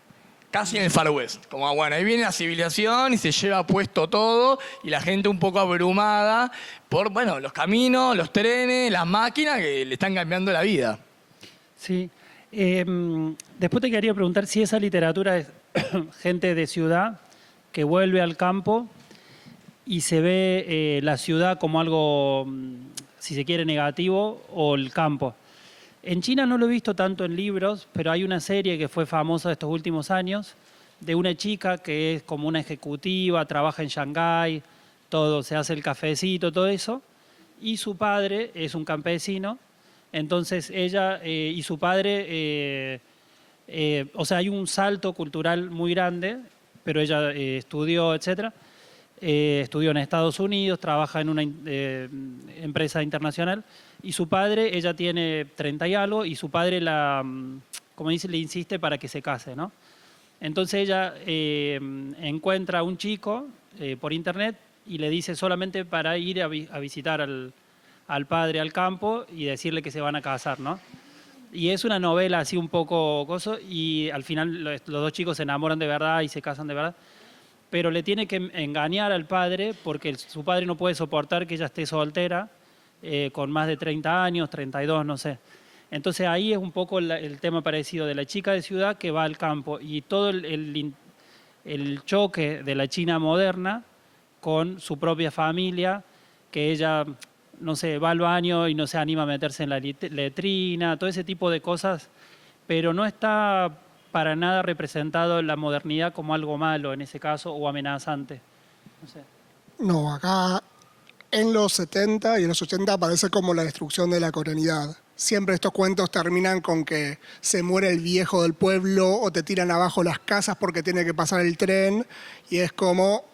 Casi en el Far West. Como, bueno, ahí viene la civilización y se lleva puesto todo y la gente un poco abrumada por, bueno, los caminos, los trenes, las máquinas que le están cambiando la vida. Sí. Después te quería preguntar si esa literatura es gente de ciudad que vuelve al campo y se ve la ciudad como algo, si se quiere, negativo, o el campo. En China no lo he visto tanto en libros, pero hay una serie que fue famosa estos últimos años, de una chica que es como una ejecutiva, trabaja en Shanghái, todo, se hace el cafecito, todo eso, y su padre es un campesino, entonces ella y su padre, o sea, hay un salto cultural muy grande, pero ella estudió, etcétera. estudió en Estados Unidos, trabaja en una empresa internacional, y su padre, ella tiene 30 y algo, y su padre como dice, le insiste para que se case, ¿no? Entonces ella encuentra a un chico por internet y le dice solamente para ir a visitar al padre al campo y decirle que se van a casar, ¿no? Y es una novela así un poco coso, y al final los dos chicos se enamoran de verdad y se casan de verdad, pero le tiene que engañar al padre porque su padre no puede soportar que ella esté soltera con más de 30 años, 32, no sé. Entonces ahí es un poco el tema parecido de la chica de ciudad que va al campo y todo el choque de la China moderna con su propia familia, que ella, no sé, va al baño y no se anima a meterse en la letrina, todo ese tipo de cosas, pero no está para nada representado la modernidad como algo malo en ese caso o amenazante. No sé. No, acá en los 70 y en los 80 aparece como la destrucción de la coreanidad. Siempre estos cuentos terminan con que se muere el viejo del pueblo o te tiran abajo las casas porque tiene que pasar el tren y es como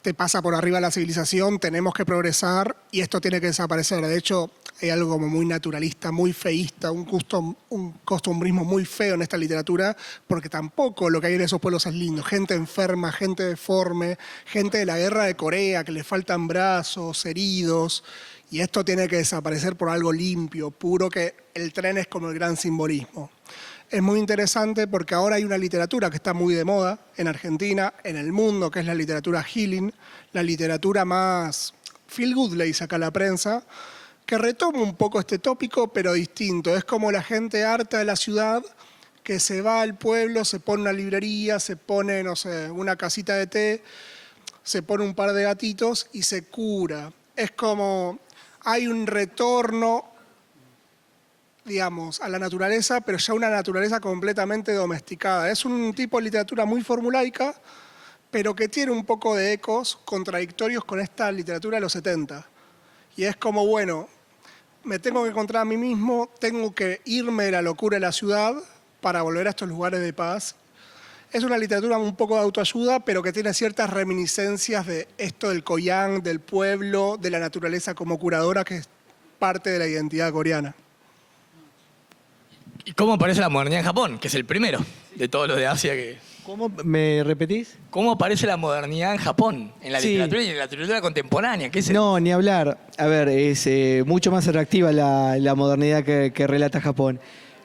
te pasa por arriba la civilización, tenemos que progresar y esto tiene que desaparecer. De hecho, hay algo como muy naturalista, muy feísta, un costumbrismo muy feo en esta literatura, porque tampoco lo que hay en esos pueblos es lindo. Gente enferma, gente deforme, gente de la guerra de Corea que le faltan brazos, heridos, y esto tiene que desaparecer por algo limpio, puro, que el tren es como el gran simbolismo. Es muy interesante porque ahora hay una literatura que está muy de moda en Argentina, en el mundo, que es la literatura healing, la literatura más feel good, le dice acá la prensa, que retoma un poco este tópico, pero distinto. Es como la gente harta de la ciudad que se va al pueblo, se pone una librería, se pone, no sé, una casita de té, se pone un par de gatitos y se cura. Es como hay un retorno, digamos, a la naturaleza, pero ya una naturaleza completamente domesticada. Es un tipo de literatura muy formulaica, pero que tiene un poco de ecos contradictorios con esta literatura de los 70. Y es como, bueno, me tengo que encontrar a mí mismo, tengo que irme de la locura de la ciudad para volver a estos lugares de paz. Es una literatura un poco de autoayuda, pero que tiene ciertas reminiscencias de esto del koyang, del pueblo, de la naturaleza como curadora, que es parte de la identidad coreana. ¿Y cómo aparece la modernidad en Japón? Que es el primero de todos los de Asia que... ¿Cómo me repetís? ¿Cómo aparece la modernidad en Japón? En la Sí. literatura y en la literatura contemporánea. ¿Qué es No, ni hablar. A ver, es mucho más atractiva la modernidad que relata Japón.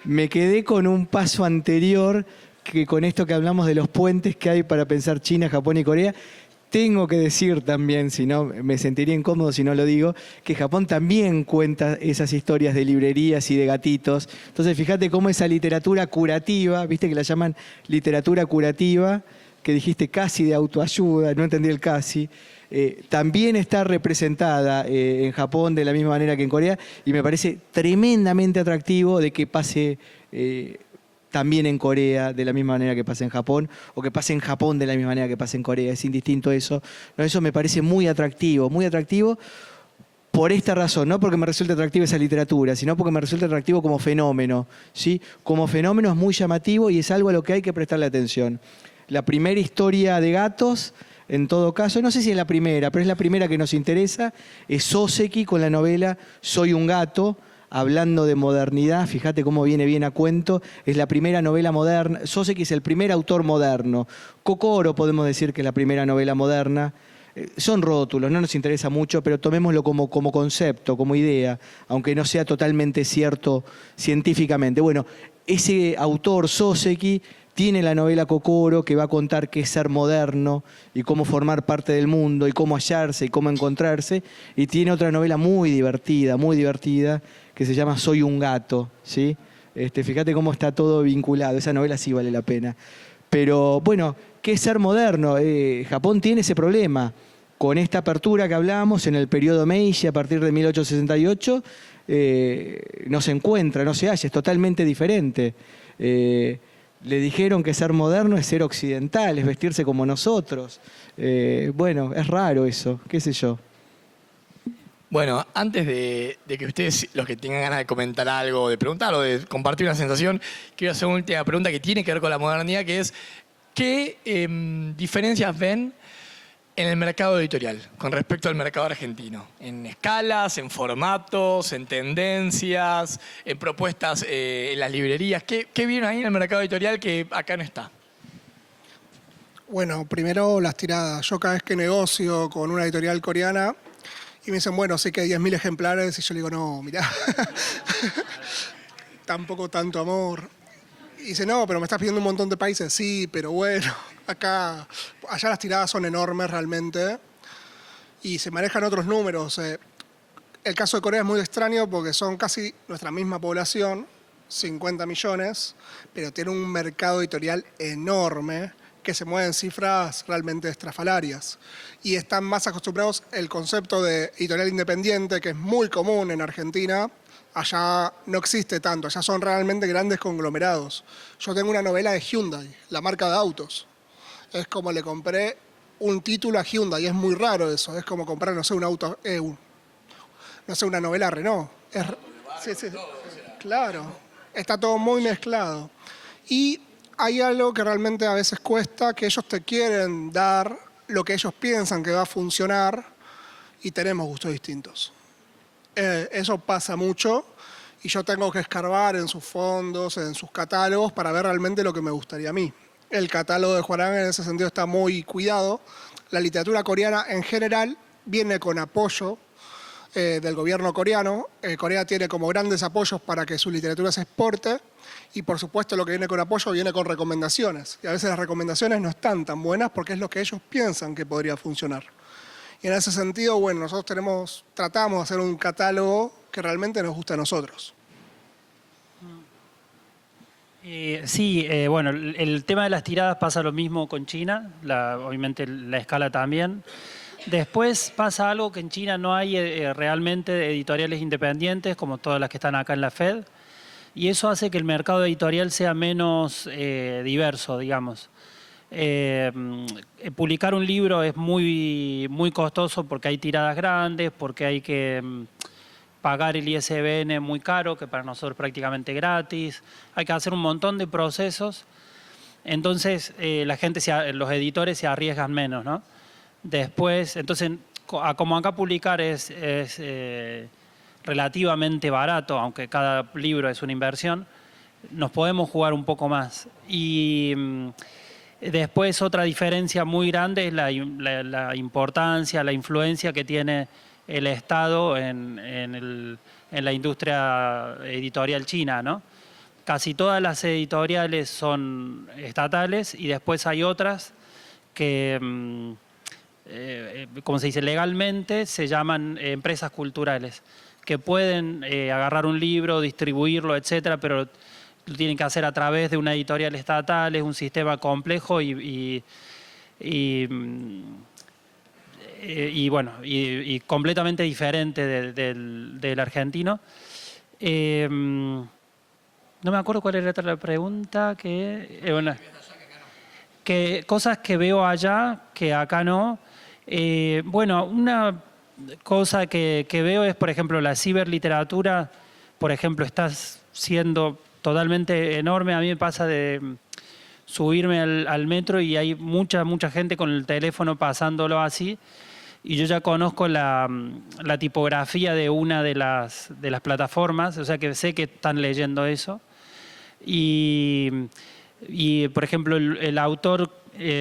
Me quedé con un paso anterior que con esto que hablamos de los puentes que hay para pensar China, Japón y Corea. Tengo que decir también, si no me sentiría incómodo si no lo digo, que Japón también cuenta esas historias de librerías y de gatitos. Entonces, fíjate cómo esa literatura curativa, viste que la llaman literatura curativa, que dijiste casi de autoayuda, no entendí el casi, también está representada en Japón de la misma manera que en Corea, y me parece tremendamente atractivo de que pase también en Corea de la misma manera que pasa en Japón, o que pase en Japón de la misma manera que pasa en Corea. Es indistinto eso. No, eso me parece muy atractivo por esta razón, no porque me resulte atractiva esa literatura, sino porque me resulta atractivo como fenómeno, ¿sí? Como fenómeno es muy llamativo y es algo a lo que hay que prestarle atención. La primera historia de gatos, en todo caso, no sé si es la primera, pero es la primera que nos interesa, es Soseki con la novela Soy un gato, hablando de modernidad, fíjate cómo viene bien a cuento, es la primera novela moderna, Soseki es el primer autor moderno, Kokoro podemos decir que es la primera novela moderna, son rótulos, no nos interesa mucho, pero tomémoslo como concepto, como idea, aunque no sea totalmente cierto científicamente. Bueno, ese autor, Soseki, tiene la novela Kokoro, que va a contar qué es ser moderno y cómo formar parte del mundo y cómo hallarse y cómo encontrarse. Y tiene otra novela muy divertida, que se llama Soy un gato, ¿sí? Fíjate cómo está todo vinculado. Esa novela sí vale la pena. Pero bueno, ¿qué es ser moderno? Japón tiene ese problema. Con esta apertura que hablamos en el periodo Meiji, a partir de 1868, no se encuentra, no se halla, es totalmente diferente. Le dijeron que ser moderno es ser occidental, es vestirse como nosotros. Bueno, es raro eso, qué sé yo. Bueno, antes de que ustedes, los que tengan ganas de comentar algo, de preguntar o de compartir una sensación, quiero hacer una última pregunta que tiene que ver con la modernidad, que es, ¿qué diferencias ven en el mercado editorial con respecto al mercado argentino? En escalas, en formatos, en tendencias, en propuestas en las librerías. ¿Qué vieron ahí en el mercado editorial que acá no está? Bueno, primero las tiradas. Yo cada vez que negocio con una editorial coreana y me dicen, bueno, sé que hay 10.000 ejemplares, y yo le digo, no, mirá, tampoco tanto amor. Y dice, no, pero me estás pidiendo un montón de países. Sí, pero bueno, allá las tiradas son enormes realmente y se manejan otros números. El caso de Corea es muy extraño porque son casi nuestra misma población, 50 millones, pero tiene un mercado editorial enorme que se mueve en cifras realmente estrafalarias. Y están más acostumbrados al concepto de editorial independiente, que es muy común en Argentina. Allá no existe tanto, allá son realmente grandes conglomerados. Yo tengo una novela de Hyundai, la marca de autos. Es como le compré un título a Hyundai, y es muy raro eso. Es como comprar, no sé, un auto, no sé, una novela Renault. Sí, sí, claro, está todo muy mezclado. Y hay algo que realmente a veces cuesta, que ellos te quieren dar lo que ellos piensan que va a funcionar y tenemos gustos distintos. Eso pasa mucho y yo tengo que escarbar en sus fondos, en sus catálogos para ver realmente lo que me gustaría a mí. El catálogo de Hwarang en ese sentido está muy cuidado. La literatura coreana en general viene con apoyo del gobierno coreano. Corea tiene como grandes apoyos para que su literatura se exporte y por supuesto lo que viene con apoyo viene con recomendaciones. Y a veces las recomendaciones no están tan buenas porque es lo que ellos piensan que podría funcionar. Y en ese sentido, bueno, nosotros tratamos de hacer un catálogo que realmente nos guste a nosotros. Sí, bueno, el tema de las tiradas pasa lo mismo con China, obviamente la escala también. Después pasa algo que en China no hay realmente editoriales independientes, como todas las que están acá en la FED, y eso hace que el mercado editorial sea menos diverso, digamos. Publicar un libro es muy, muy costoso porque hay tiradas grandes, porque hay que pagar el ISBN muy caro, que para nosotros es prácticamente gratis. Hay que hacer un montón de procesos. Entonces, los editores se arriesgan menos, ¿no? Después, entonces, como acá publicar es relativamente barato, aunque cada libro es una inversión, nos podemos jugar un poco más. Y después otra diferencia muy grande es la importancia, la influencia que tiene el Estado en la industria editorial china, ¿no? Casi todas las editoriales son estatales y después hay otras que, como se dice, legalmente se llaman empresas culturales, que pueden agarrar un libro, distribuirlo, etcétera, pero lo tienen que hacer a través de una editorial estatal, es un sistema complejo y bueno, y completamente diferente del argentino. No me acuerdo cuál era la pregunta, que cosas que veo allá que acá no. Bueno, una cosa que veo es, por ejemplo, la ciberliteratura, por ejemplo, está siendo totalmente enorme. A mí me pasa de subirme al metro y hay mucha gente con el teléfono pasándolo así. Y yo ya conozco la tipografía de una de las plataformas, o sea que sé que están leyendo eso. Y por ejemplo, el autor,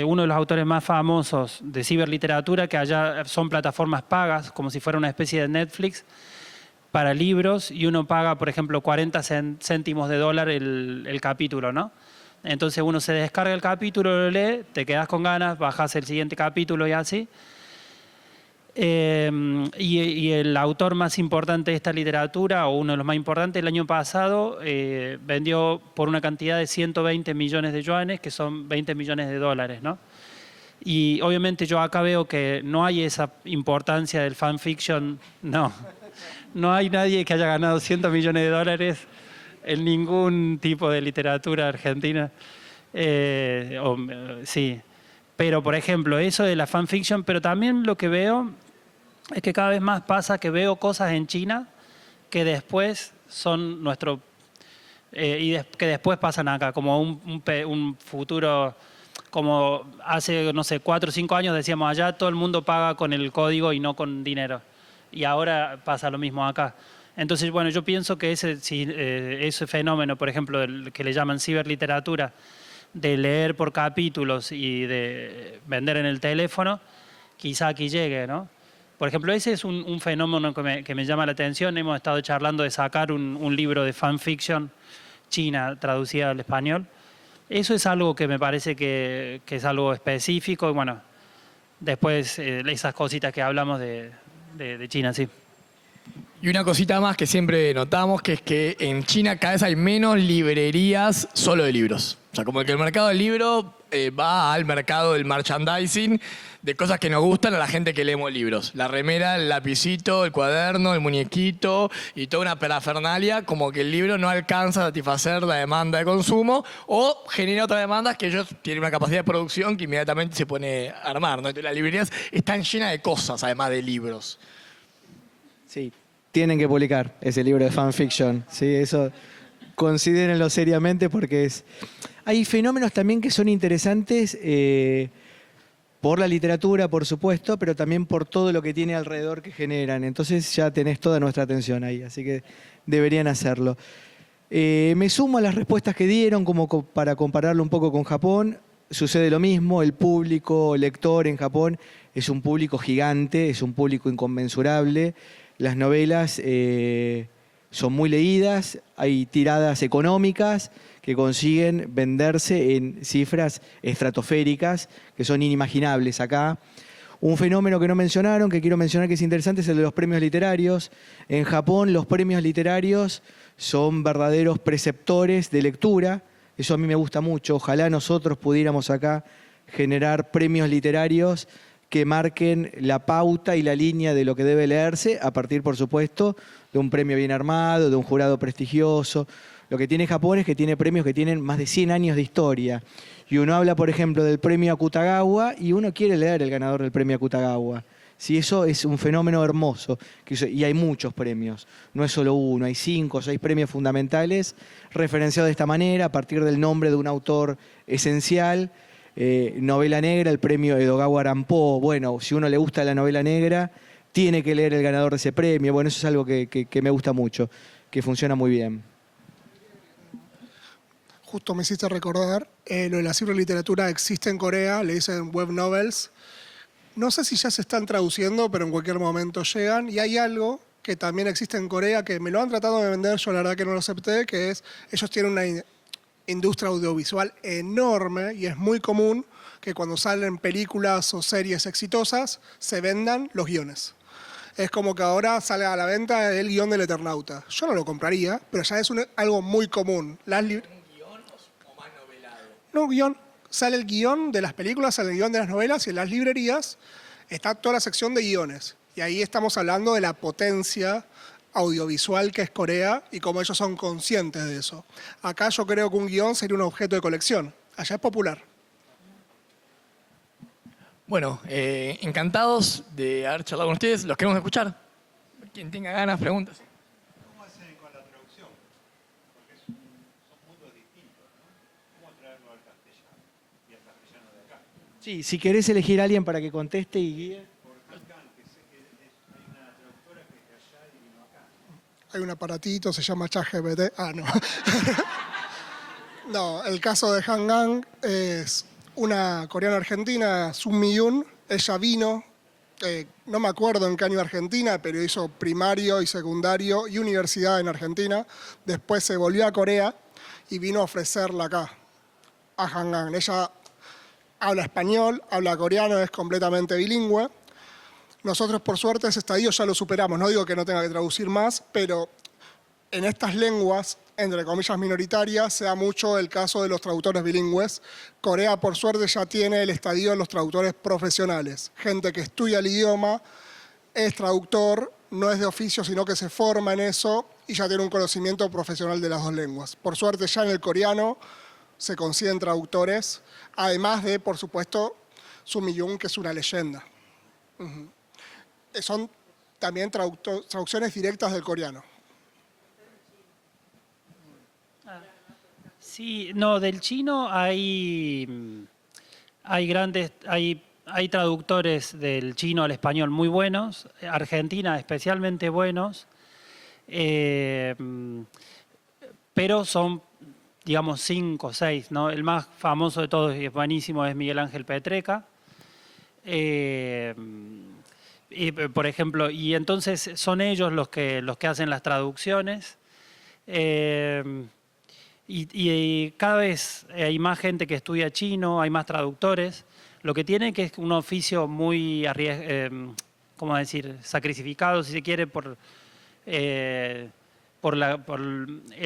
uno de los autores más famosos de ciberliteratura, que allá son plataformas pagas, como si fuera una especie de Netflix, para libros, y uno paga, por ejemplo, 40 céntimos de dólar el capítulo, ¿no? Entonces uno se descarga el capítulo, lo lee, te quedas con ganas, bajas el siguiente capítulo y así. Y el autor más importante de esta literatura, o uno de los más importantes, el año pasado vendió por una cantidad de 120 millones de yuanes, que son 20 millones de dólares, ¿no? Y obviamente yo acá veo que no hay esa importancia del fanfiction, no hay nadie que haya ganado 100 millones de dólares en ningún tipo de literatura argentina. Sí. Pero, por ejemplo, eso de la fanfiction, pero también lo que veo es que cada vez más pasa que veo cosas en China que después son que después pasan acá, como un futuro. Como hace, no sé, 4 o 5 años decíamos allá, todo el mundo paga con el código y no con dinero. Y ahora pasa lo mismo acá. Entonces, bueno, yo pienso que ese fenómeno, por ejemplo, que le llaman ciberliteratura, de leer por capítulos y de vender en el teléfono, quizá aquí llegue, ¿no? Por ejemplo, ese es un fenómeno que me llama la atención. Hemos estado charlando de sacar un libro de fanfiction china traducida al español. Eso es algo que me parece que es algo específico. Y bueno, después esas cositas que hablamos de China, sí. Y una cosita más que siempre notamos, que es que en China cada vez hay menos librerías solo de libros. O sea, como que el mercado del libro va al mercado del merchandising, de cosas que nos gustan a la gente que leemos libros. La remera, el lapicito, el cuaderno, el muñequito y toda una parafernalia, como que el libro no alcanza a satisfacer la demanda de consumo o genera otras demandas que ellos tienen una capacidad de producción que inmediatamente se pone a armar, ¿no? Entonces las librerías están llenas de cosas, además de libros. Sí, tienen que publicar ese libro de fanfiction. Sí, eso considérenlo seriamente porque hay fenómenos también que son interesantes por la literatura, por supuesto, pero también por todo lo que tiene alrededor que generan. Entonces ya tenés toda nuestra atención ahí, así que deberían hacerlo. Me sumo a las respuestas que dieron como para compararlo un poco con Japón. Sucede lo mismo, el público lector en Japón es un público gigante, es un público inconmensurable. Las novelas son muy leídas, hay tiradas económicas que consiguen venderse en cifras estratosféricas, que son inimaginables acá. Un fenómeno que no mencionaron, que quiero mencionar que es interesante, es el de los premios literarios. En Japón los premios literarios son verdaderos preceptores de lectura. Eso a mí me gusta mucho. Ojalá nosotros pudiéramos acá generar premios literarios que marquen la pauta y la línea de lo que debe leerse, a partir, por supuesto, de un premio bien armado, de un jurado prestigioso. Lo que tiene Japón es que tiene premios que tienen más de 100 años de historia. Y uno habla, por ejemplo, del premio Akutagawa y uno quiere leer el ganador del premio Akutagawa. Sí, eso es un fenómeno hermoso. Y hay muchos premios, no es solo uno, hay 5 o 6 premios fundamentales referenciados de esta manera, a partir del nombre de un autor esencial. Novela negra, el premio Edogawa Rampo. Bueno, si uno le gusta la novela negra, tiene que leer el ganador de ese premio. Bueno, eso es algo que me gusta mucho, que funciona muy bien. Justo me hiciste recordar, lo de la ciberliteratura existe en Corea, le dicen web novels. No sé si ya se están traduciendo, pero en cualquier momento llegan. Y hay algo que también existe en Corea, que me lo han tratado de vender, yo la verdad que no lo acepté, que es, ellos tienen una industria audiovisual enorme y es muy común que cuando salen películas o series exitosas se vendan los guiones. Es como que ahora sale a la venta el guión del Eternauta. Yo no lo compraría, pero ya es algo muy común. ¿Un guión o más novelado? No, guión. Sale el guión de las películas, sale el guión de las novelas y en las librerías está toda la sección de guiones. Y ahí estamos hablando de la potencia audiovisual que es Corea y cómo ellos son conscientes de eso. Acá yo creo que un guión sería un objeto de colección. Allá es popular. Bueno, encantados de haber charlado con ustedes. Los queremos escuchar. Quien tenga ganas, preguntas. ¿Cómo hacen con la traducción? Porque son mundos distintos, ¿no? ¿Cómo traerlo al castellano? Y al castellano de acá. Sí, si querés elegir a alguien para que conteste y guíe. Por Hankan, que sé que hay una traductora que es de allá y vino acá. Hay un aparatito, se llama ChatGPT. Ah, no. No, el caso de Hangang es una coreana argentina, Sun Mi-yoon. Ella vino, no me acuerdo en qué año Argentina, pero hizo primario y secundario y universidad en Argentina. Después se volvió a Corea y vino a ofrecerla acá, a Hangang. Ella habla español, habla coreano, es completamente bilingüe. Nosotros, por suerte, ese estadio ya lo superamos. No digo que no tenga que traducir más, pero en estas lenguas, entre comillas minoritarias, se da mucho el caso de los traductores bilingües. Corea, por suerte, ya tiene el estadio de los traductores profesionales. Gente que estudia el idioma, es traductor, no es de oficio, sino que se forma en eso y ya tiene un conocimiento profesional de las dos lenguas. Por suerte, ya en el coreano se consiguen traductores, además de, por supuesto, Sun Mi-yoon, que es una leyenda. Son también traducciones directas del coreano. Sí, no, del chino hay hay traductores del chino al español muy buenos, Argentina especialmente buenos, pero son, digamos, 5 o 6, ¿no? El más famoso de todos y es buenísimo es Miguel Ángel Petreca. Por ejemplo, y entonces son ellos los que hacen las traducciones. Y cada vez hay más gente que estudia chino, hay más traductores. Lo que tiene que es un oficio muy, ¿cómo decir?, sacrificado, si se quiere, por el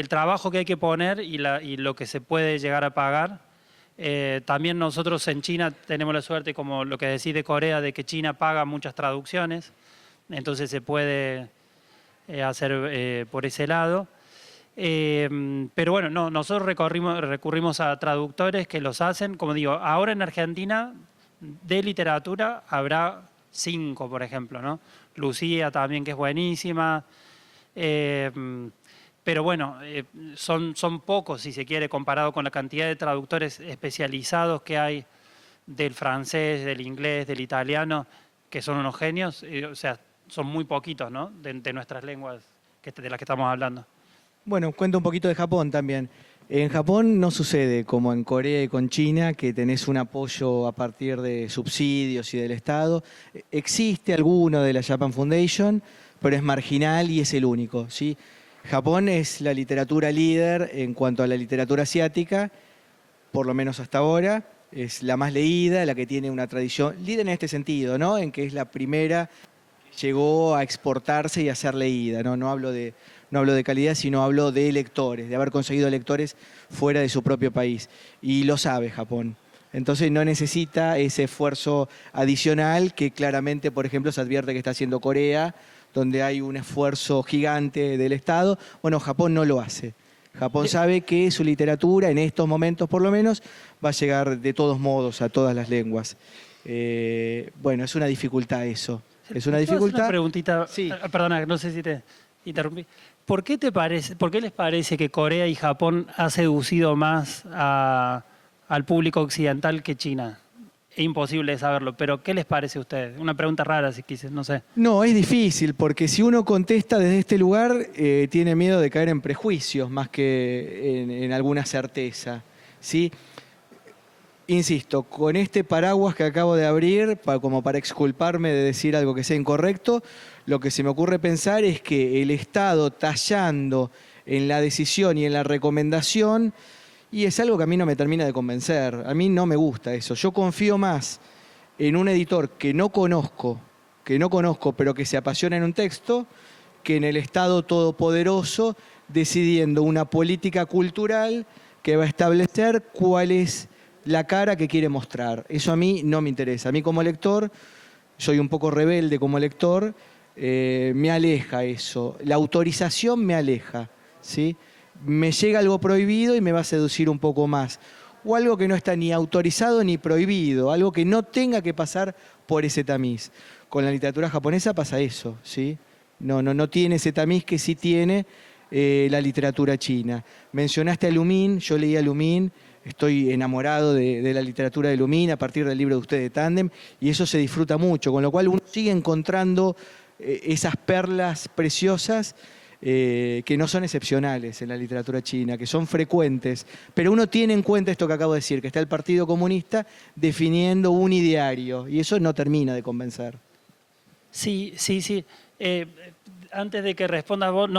trabajo que hay que poner y lo que se puede llegar a pagar. También nosotros en China tenemos la suerte, como lo que decís de Corea, de que China paga muchas traducciones, entonces se puede hacer por ese lado. Pero bueno, no, nosotros recurrimos a traductores que los hacen. Como digo, ahora en Argentina de literatura habrá 5, por ejemplo, ¿no? Lucía también, que es buenísima. Pero bueno, son pocos, si se quiere, comparado con la cantidad de traductores especializados que hay del francés, del inglés, del italiano, que son unos genios. O sea, son muy poquitos, ¿no?, de nuestras lenguas de las que estamos hablando. Bueno, cuento un poquito de Japón también. En Japón no sucede como en Corea y con China, que tenés un apoyo a partir de subsidios y del Estado. Existe alguno de la Japan Foundation, pero es marginal y es el único, ¿sí? Japón es la literatura líder en cuanto a la literatura asiática, por lo menos hasta ahora. Es la más leída, la que tiene una tradición, líder en este sentido, ¿no?, en que es la primera que llegó a exportarse y a ser leída, ¿no? No hablo de calidad, sino hablo de lectores, de haber conseguido lectores fuera de su propio país. Y lo sabe Japón. Entonces no necesita ese esfuerzo adicional que claramente, por ejemplo, se advierte que está haciendo Corea, donde hay un esfuerzo gigante del Estado. Bueno, Japón no lo hace. Japón sabe que su literatura, en estos momentos por lo menos, va a llegar de todos modos a todas las lenguas. Bueno, es una dificultad eso. Es una dificultad. Una preguntita, Sí. Perdona, no sé si te interrumpí. ¿Por qué les parece que Corea y Japón ha seducido más al público occidental que China? Es imposible saberlo, pero ¿qué les parece a ustedes? Una pregunta rara, si quise, no sé. No, es difícil, porque si uno contesta desde este lugar, tiene miedo de caer en prejuicios más que en alguna certeza, ¿sí? Insisto, con este paraguas que acabo de abrir, como para exculparme de decir algo que sea incorrecto, lo que se me ocurre pensar es que el Estado tallando en la decisión y en la recomendación, y es algo que a mí no me termina de convencer, a mí no me gusta eso. Yo confío más en un editor que no conozco, pero que se apasiona en un texto, que en el Estado todopoderoso decidiendo una política cultural que va a establecer cuál es la cara que quiere mostrar. Eso a mí no me interesa. A mí como lector, soy un poco rebelde como lector, me aleja eso. La autorización me aleja, ¿sí? Me llega algo prohibido y me va a seducir un poco más. O algo que no está ni autorizado ni prohibido, algo que no tenga que pasar por ese tamiz. Con la literatura japonesa pasa eso, ¿sí? No tiene ese tamiz que sí tiene la literatura china. Mencionaste a Lumín, yo leí a Lumín, estoy enamorado de la literatura de Lumín a partir del libro de usted de Tándem, y eso se disfruta mucho, con lo cual uno sigue encontrando esas perlas preciosas que no son excepcionales en la literatura china, que son frecuentes, pero uno tiene en cuenta esto que acabo de decir, que está el Partido Comunista definiendo un ideario, y eso no termina de convencer. Sí. Antes de que respondas vos,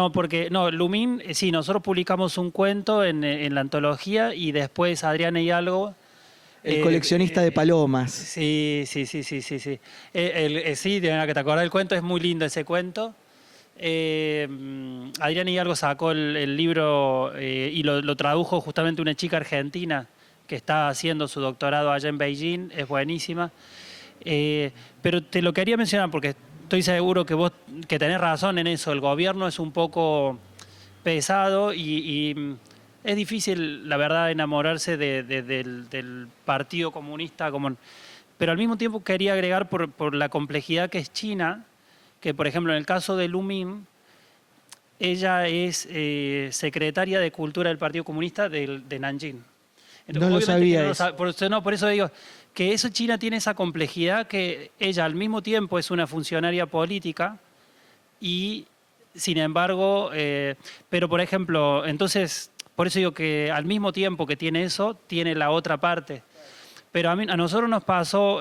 Lumín, sí, nosotros publicamos un cuento en la antología y después Adriana Hidalgo. El coleccionista de palomas. Sí. Sí, que te acordás del cuento, es muy lindo ese cuento. Adriana Hidalgo sacó el libro y lo tradujo justamente una chica argentina que está haciendo su doctorado allá en Beijing, es buenísima. Pero te lo quería mencionar porque estoy seguro que vos que tenés razón en eso. El gobierno es un poco pesado y es difícil, la verdad, enamorarse del Partido Comunista. Pero al mismo tiempo quería agregar por la complejidad que es China, que por ejemplo en el caso de Lumín, ella es secretaria de Cultura del Partido Comunista de Nanjing. Entonces, no lo sabía por eso digo, que eso China tiene esa complejidad que ella al mismo tiempo es una funcionaria política y sin embargo, pero por ejemplo, entonces, por eso digo que al mismo tiempo que tiene eso, tiene la otra parte. Pero a nosotros nos pasó,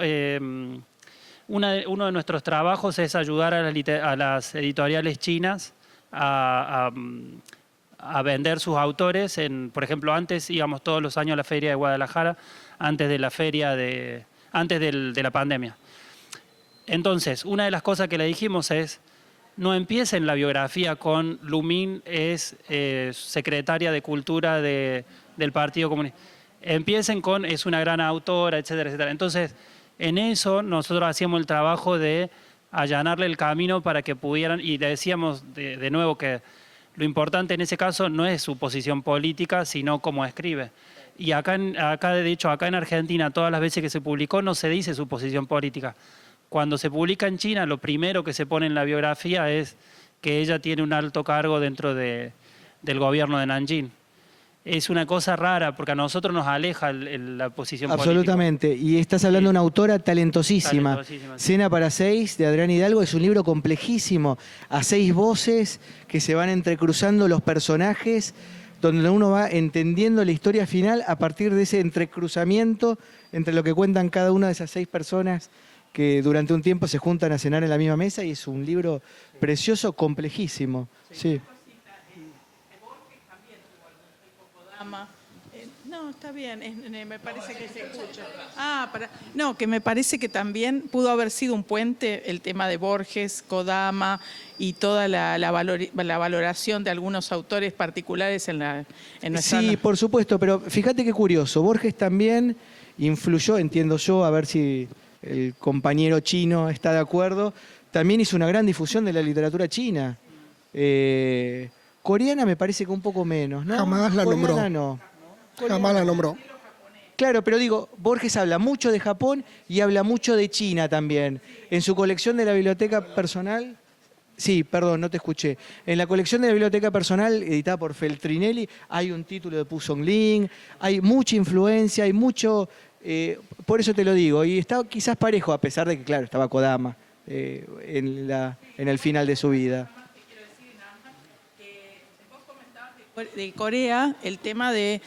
uno de nuestros trabajos es ayudar a las editoriales chinas a vender sus autores. Por ejemplo, antes íbamos todos los años a la feria de Guadalajara, antes de la pandemia. Entonces, una de las cosas que le dijimos es, no empiecen la biografía con Lu Min es secretaria de Cultura del Partido Comunista. Empiecen con es una gran autora, etcétera, etcétera. Entonces, en eso nosotros hacíamos el trabajo de allanarle el camino para que pudieran, y le decíamos de nuevo que lo importante en ese caso no es su posición política, sino cómo escribe. Y de hecho, acá en Argentina, todas las veces que se publicó no se dice su posición política. Cuando se publica en China, lo primero que se pone en la biografía es que ella tiene un alto cargo dentro del gobierno de Nanjing. Es una cosa rara, porque a nosotros nos aleja la posición política. Absolutamente. Y estás hablando de una autora talentosísima. Talentosísima, sí. Cena para 6, de Adrián Hidalgo, es un libro complejísimo, a 6 voces que se van entrecruzando los personajes, donde uno va entendiendo la historia final a partir de ese entrecruzamiento entre lo que cuentan cada una de esas 6 personas que durante un tiempo se juntan a cenar en la misma mesa, y es un libro precioso, complejísimo. Sí. No, está bien, me parece que se escucha. No, que me parece que también pudo haber sido un puente el tema de Borges, Kodama y toda la valoración de algunos autores particulares en nuestra... Sí, por supuesto, pero fíjate qué curioso. Borges también influyó, entiendo yo, a ver si el compañero chino está de acuerdo, también hizo una gran difusión de la literatura china. Coreana me parece que un poco menos, ¿no? Jamás la nombró. Coreana no. Jamás la nombró. Claro, pero digo, Borges habla mucho de Japón y habla mucho de China también. En su colección de la biblioteca personal... Sí, perdón, no te escuché. En la colección de la biblioteca personal, editada por Feltrinelli, hay un título de Pu Songling, hay mucha influencia, hay mucho... por eso te lo digo, y está quizás parejo, a pesar de que, claro, estaba Kodama en el final de su vida. De Corea, el tema de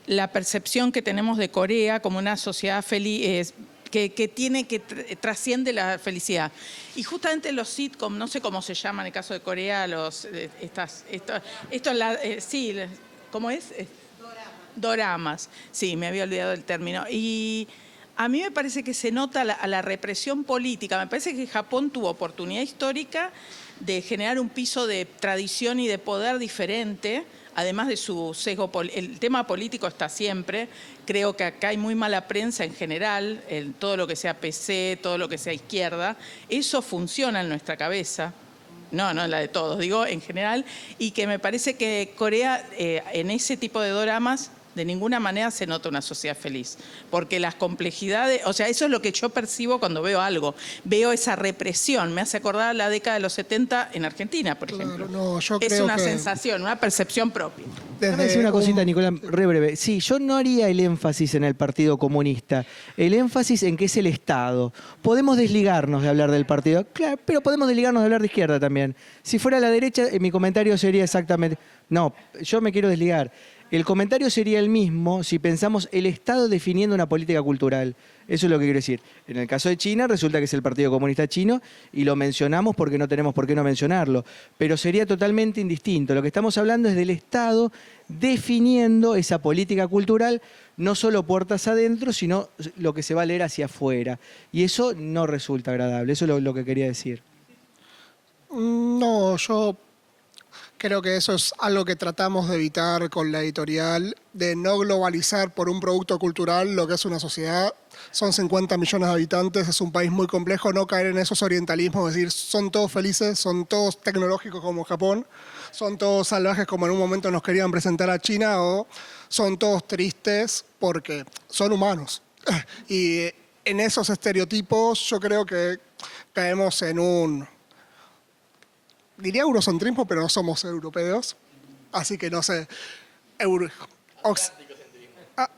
la percepción que tenemos de Corea como una sociedad feliz, que trasciende la felicidad. Y justamente los sitcom, no sé cómo se llama en el caso de Corea, ¿cómo es? Doramas. Sí, me había olvidado el término. Y a mí me parece que se nota la represión política. Me parece que Japón tuvo oportunidad histórica de generar un piso de tradición y de poder diferente, además de su sesgo. El tema político está siempre. Creo que acá hay muy mala prensa en general, en todo lo que sea PC, todo lo que sea izquierda. Eso funciona en nuestra cabeza. No en la de todos, digo en general. Y que me parece que Corea, en ese tipo de doramas, de ninguna manera se nota una sociedad feliz. Porque las complejidades, o sea, eso es lo que yo percibo cuando veo algo. Veo esa represión. Me hace acordar la década de los 70 en Argentina, por ejemplo. No, yo es creo una que sensación, una percepción propia. Déjame decir una cosita, Nicolás, re breve. Sí, yo no haría el énfasis en el Partido Comunista, el énfasis en que es el Estado. Podemos desligarnos de hablar del partido, claro, pero podemos desligarnos de hablar de izquierda también. Si fuera la derecha, mi comentario sería exactamente... No, yo me quiero desligar. El comentario sería el mismo si pensamos el Estado definiendo una política cultural. Eso es lo que quiero decir. En el caso de China, resulta que es el Partido Comunista Chino y lo mencionamos porque no tenemos por qué no mencionarlo. Pero sería totalmente indistinto. Lo que estamos hablando es del Estado definiendo esa política cultural, no solo puertas adentro, sino lo que se va a leer hacia afuera. Y eso no resulta agradable. Eso es lo que quería decir. No, yo creo que eso es algo que tratamos de evitar con la editorial, de no globalizar por un producto cultural lo que es una sociedad. Son 50 millones de habitantes, es un país muy complejo, no caer en esos orientalismos, es decir, son todos felices, son todos tecnológicos como Japón, son todos salvajes como en un momento nos querían presentar a China, o son todos tristes porque son humanos. Y en esos estereotipos yo creo que caemos en un... diría eurocentrismo, pero no somos europeos. Así que no sé.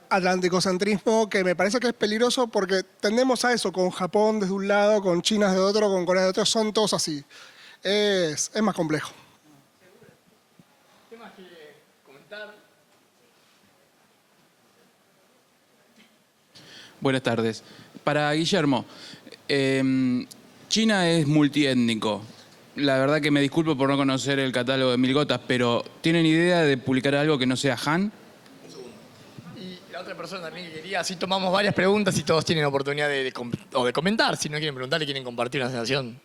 atlánticocentrismo que me parece que es peligroso porque tendemos a eso, con Japón desde un lado, con China de otro, con Corea de otro, son todos así. Es más complejo. ¿Qué más quiere comentar? Buenas tardes. Para Guillermo, China es multiétnico. La verdad que me disculpo por no conocer el catálogo de Mil Gotas, pero ¿tienen idea de publicar algo que no sea Han? Y la otra persona también que quería, así tomamos varias preguntas y todos tienen oportunidad de comentar. Si no quieren preguntar, le quieren compartir una sensación.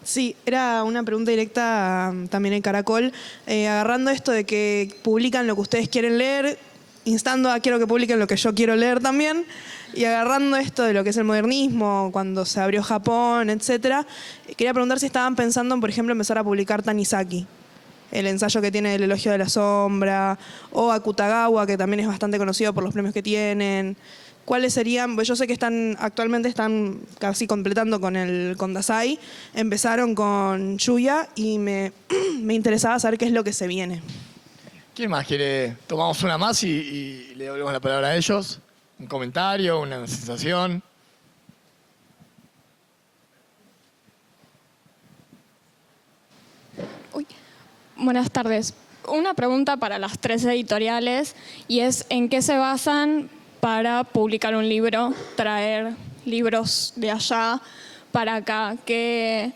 Sí, era una pregunta directa también en Caracol, agarrando esto de que publican lo que ustedes quieren leer, instando a quiero que publiquen lo que yo quiero leer también, y agarrando esto de lo que es el modernismo, cuando se abrió Japón, etcétera, quería preguntar si estaban pensando en, por ejemplo, empezar a publicar Tanizaki, el ensayo que tiene El elogio de la sombra, o Akutagawa, que también es bastante conocido por los premios que tienen. ¿Cuáles serían? Pues yo sé que actualmente están casi completando con Dasai, empezaron con Yuya y me interesaba saber qué es lo que se viene. ¿Quién más quiere? Tomamos una más y le devolvemos la palabra a ellos. Un comentario, una sensación. Buenas tardes. Una pregunta para las 3 editoriales y es ¿en qué se basan para publicar un libro, traer libros de allá para acá? ¿Qué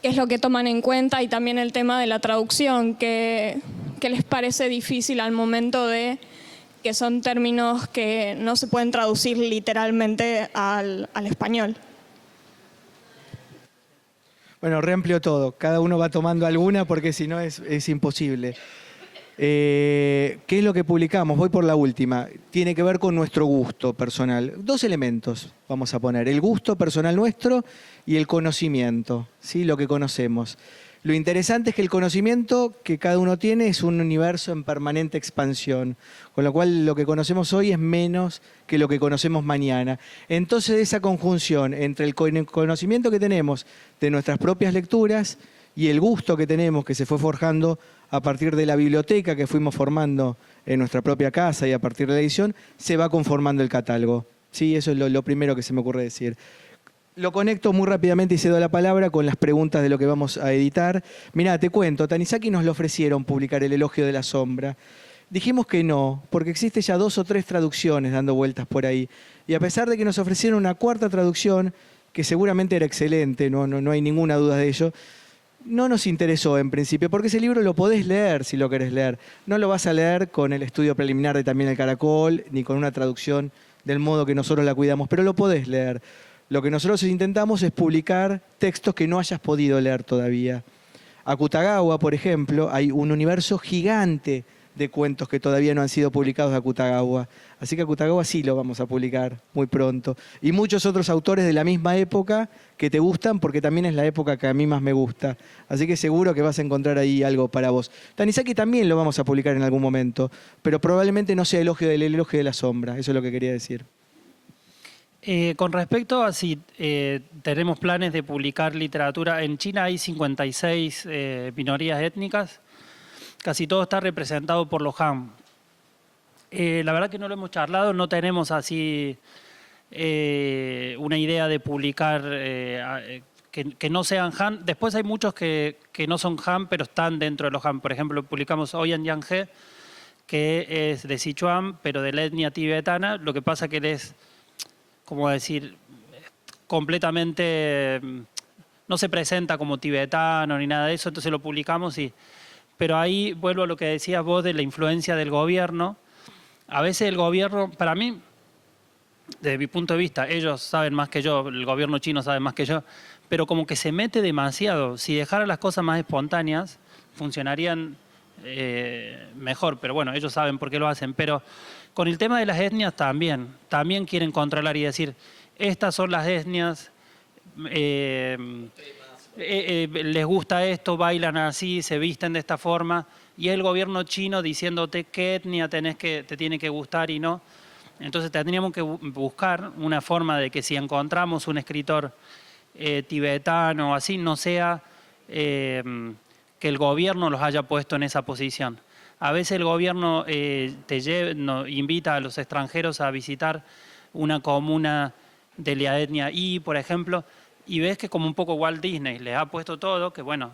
es lo que toman en cuenta? Y también el tema de la traducción, ¿qué les parece difícil al momento de que son términos que no se pueden traducir literalmente al español? Bueno, reamplio todo. Cada uno va tomando alguna porque si no es imposible. ¿Qué es lo que publicamos? Voy por la última. Tiene que ver con nuestro gusto personal. 2 elementos vamos a poner. El gusto personal nuestro y el conocimiento, ¿sí? Lo que conocemos. Lo interesante es que el conocimiento que cada uno tiene es un universo en permanente expansión, con lo cual lo que conocemos hoy es menos que lo que conocemos mañana. Entonces esa conjunción entre el conocimiento que tenemos de nuestras propias lecturas y el gusto que tenemos, que se fue forjando a partir de la biblioteca que fuimos formando en nuestra propia casa y a partir de la edición, se va conformando el catálogo. Sí, eso es lo primero que se me ocurre decir. Lo conecto muy rápidamente y cedo la palabra con las preguntas de lo que vamos a editar. Mirá, te cuento, Tanizaki nos lo ofrecieron publicar El elogio de la sombra. Dijimos que no, porque existe ya 2 o 3 traducciones dando vueltas por ahí. Y a pesar de que nos ofrecieron una 4ª traducción, que seguramente era excelente, no hay ninguna duda de ello, no nos interesó en principio, porque ese libro lo podés leer si lo querés leer. No lo vas a leer con el estudio preliminar de También el Caracol, ni con una traducción del modo que nosotros la cuidamos, pero lo podés leer. Lo que nosotros intentamos es publicar textos que no hayas podido leer todavía. Akutagawa, por ejemplo, hay un universo gigante de cuentos que todavía no han sido publicados de Akutagawa. Así que Akutagawa sí lo vamos a publicar muy pronto. Y muchos otros autores de la misma época que te gustan, porque también es la época que a mí más me gusta. Así que seguro que vas a encontrar ahí algo para vos. Tanizaki también lo vamos a publicar en algún momento, pero probablemente no sea El elogio de la sombra. Eso es lo que quería decir. Con respecto a si tenemos planes de publicar literatura, en China hay 56 minorías étnicas, casi todo está representado por los Han. La verdad que no lo hemos charlado, no tenemos así una idea de publicar que no sean Han. Después hay muchos que no son Han, pero están dentro de los Han. Por ejemplo, publicamos Oyen Yang-he, que es de Sichuan, pero de la etnia tibetana. Lo que pasa que él es, como decir, completamente, no se presenta como tibetano ni nada de eso, entonces lo publicamos pero ahí vuelvo a lo que decías vos de la influencia del gobierno. A veces el gobierno, para mí, desde mi punto de vista, ellos saben más que yo, el gobierno chino sabe más que yo, pero como que se mete demasiado. Si dejara las cosas más espontáneas, funcionarían mejor, pero bueno, ellos saben por qué lo hacen. Pero con el tema de las etnias también quieren controlar y decir, estas son las etnias, les gusta esto, bailan así, se visten de esta forma, y el gobierno chino diciéndote qué etnia te tiene que gustar y no. Entonces tendríamos que buscar una forma de que si encontramos un escritor tibetano o así, no sea que el gobierno los haya puesto en esa posición. A veces el gobierno invita a los extranjeros a visitar una comuna de la etnia Y, por ejemplo, y ves que como un poco Walt Disney les ha puesto todo, que bueno,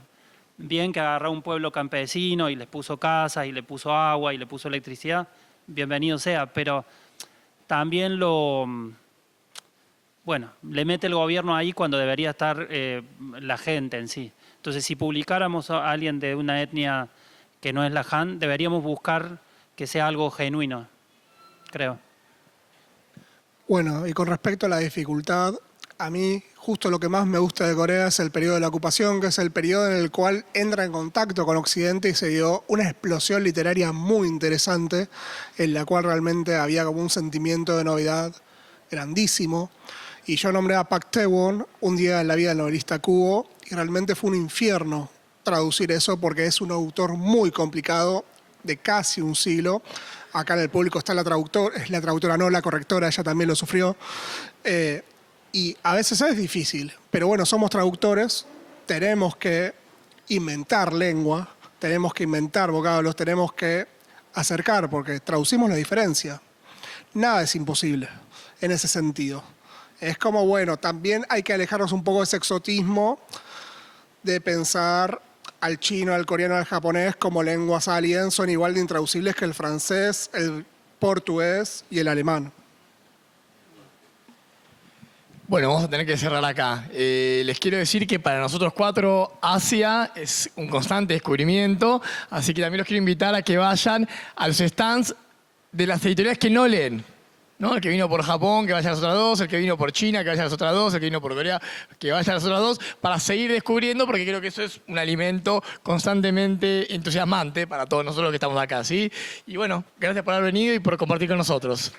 bien que agarró un pueblo campesino y les puso casas y le puso agua y le puso electricidad, bienvenido sea, pero también le mete el gobierno ahí cuando debería estar la gente en sí. Entonces, si publicáramos a alguien de una etnia que no es la Han, deberíamos buscar que sea algo genuino, creo. Bueno, y con respecto a la dificultad, a mí justo lo que más me gusta de Corea es el periodo de la ocupación, que es el periodo en el cual entra en contacto con Occidente y se dio una explosión literaria muy interesante, en la cual realmente había como un sentimiento de novedad grandísimo. Y yo nombré a Park Tae-won un día en la vida del novelista Kubo, y realmente fue un infierno traducir eso porque es un autor muy complicado, de casi un siglo. Acá en el público está la traductora, no la correctora, ella también lo sufrió. Y a veces es difícil, pero bueno, somos traductores, tenemos que inventar lengua, tenemos que inventar vocablos, tenemos que acercar, porque traducimos la diferencia. Nada es imposible en ese sentido. Es como, bueno, también hay que alejarnos un poco de ese exotismo de pensar al chino, al coreano, al japonés como lenguas aliens, son igual de intraducibles que el francés, el portugués y el alemán. Bueno, vamos a tener que cerrar acá. Les quiero decir que para nosotros 4 Asia es un constante descubrimiento, así que también los quiero invitar a que vayan a los stands de las editoriales que no leen, ¿no? El que vino por Japón, que vaya a las otras 2, el que vino por China, que vaya a las otras 2, el que vino por Corea, que vaya a las otras 2, para seguir descubriendo, porque creo que eso es un alimento constantemente entusiasmante para todos nosotros que estamos acá, ¿sí? Y bueno, gracias por haber venido y por compartir con nosotros.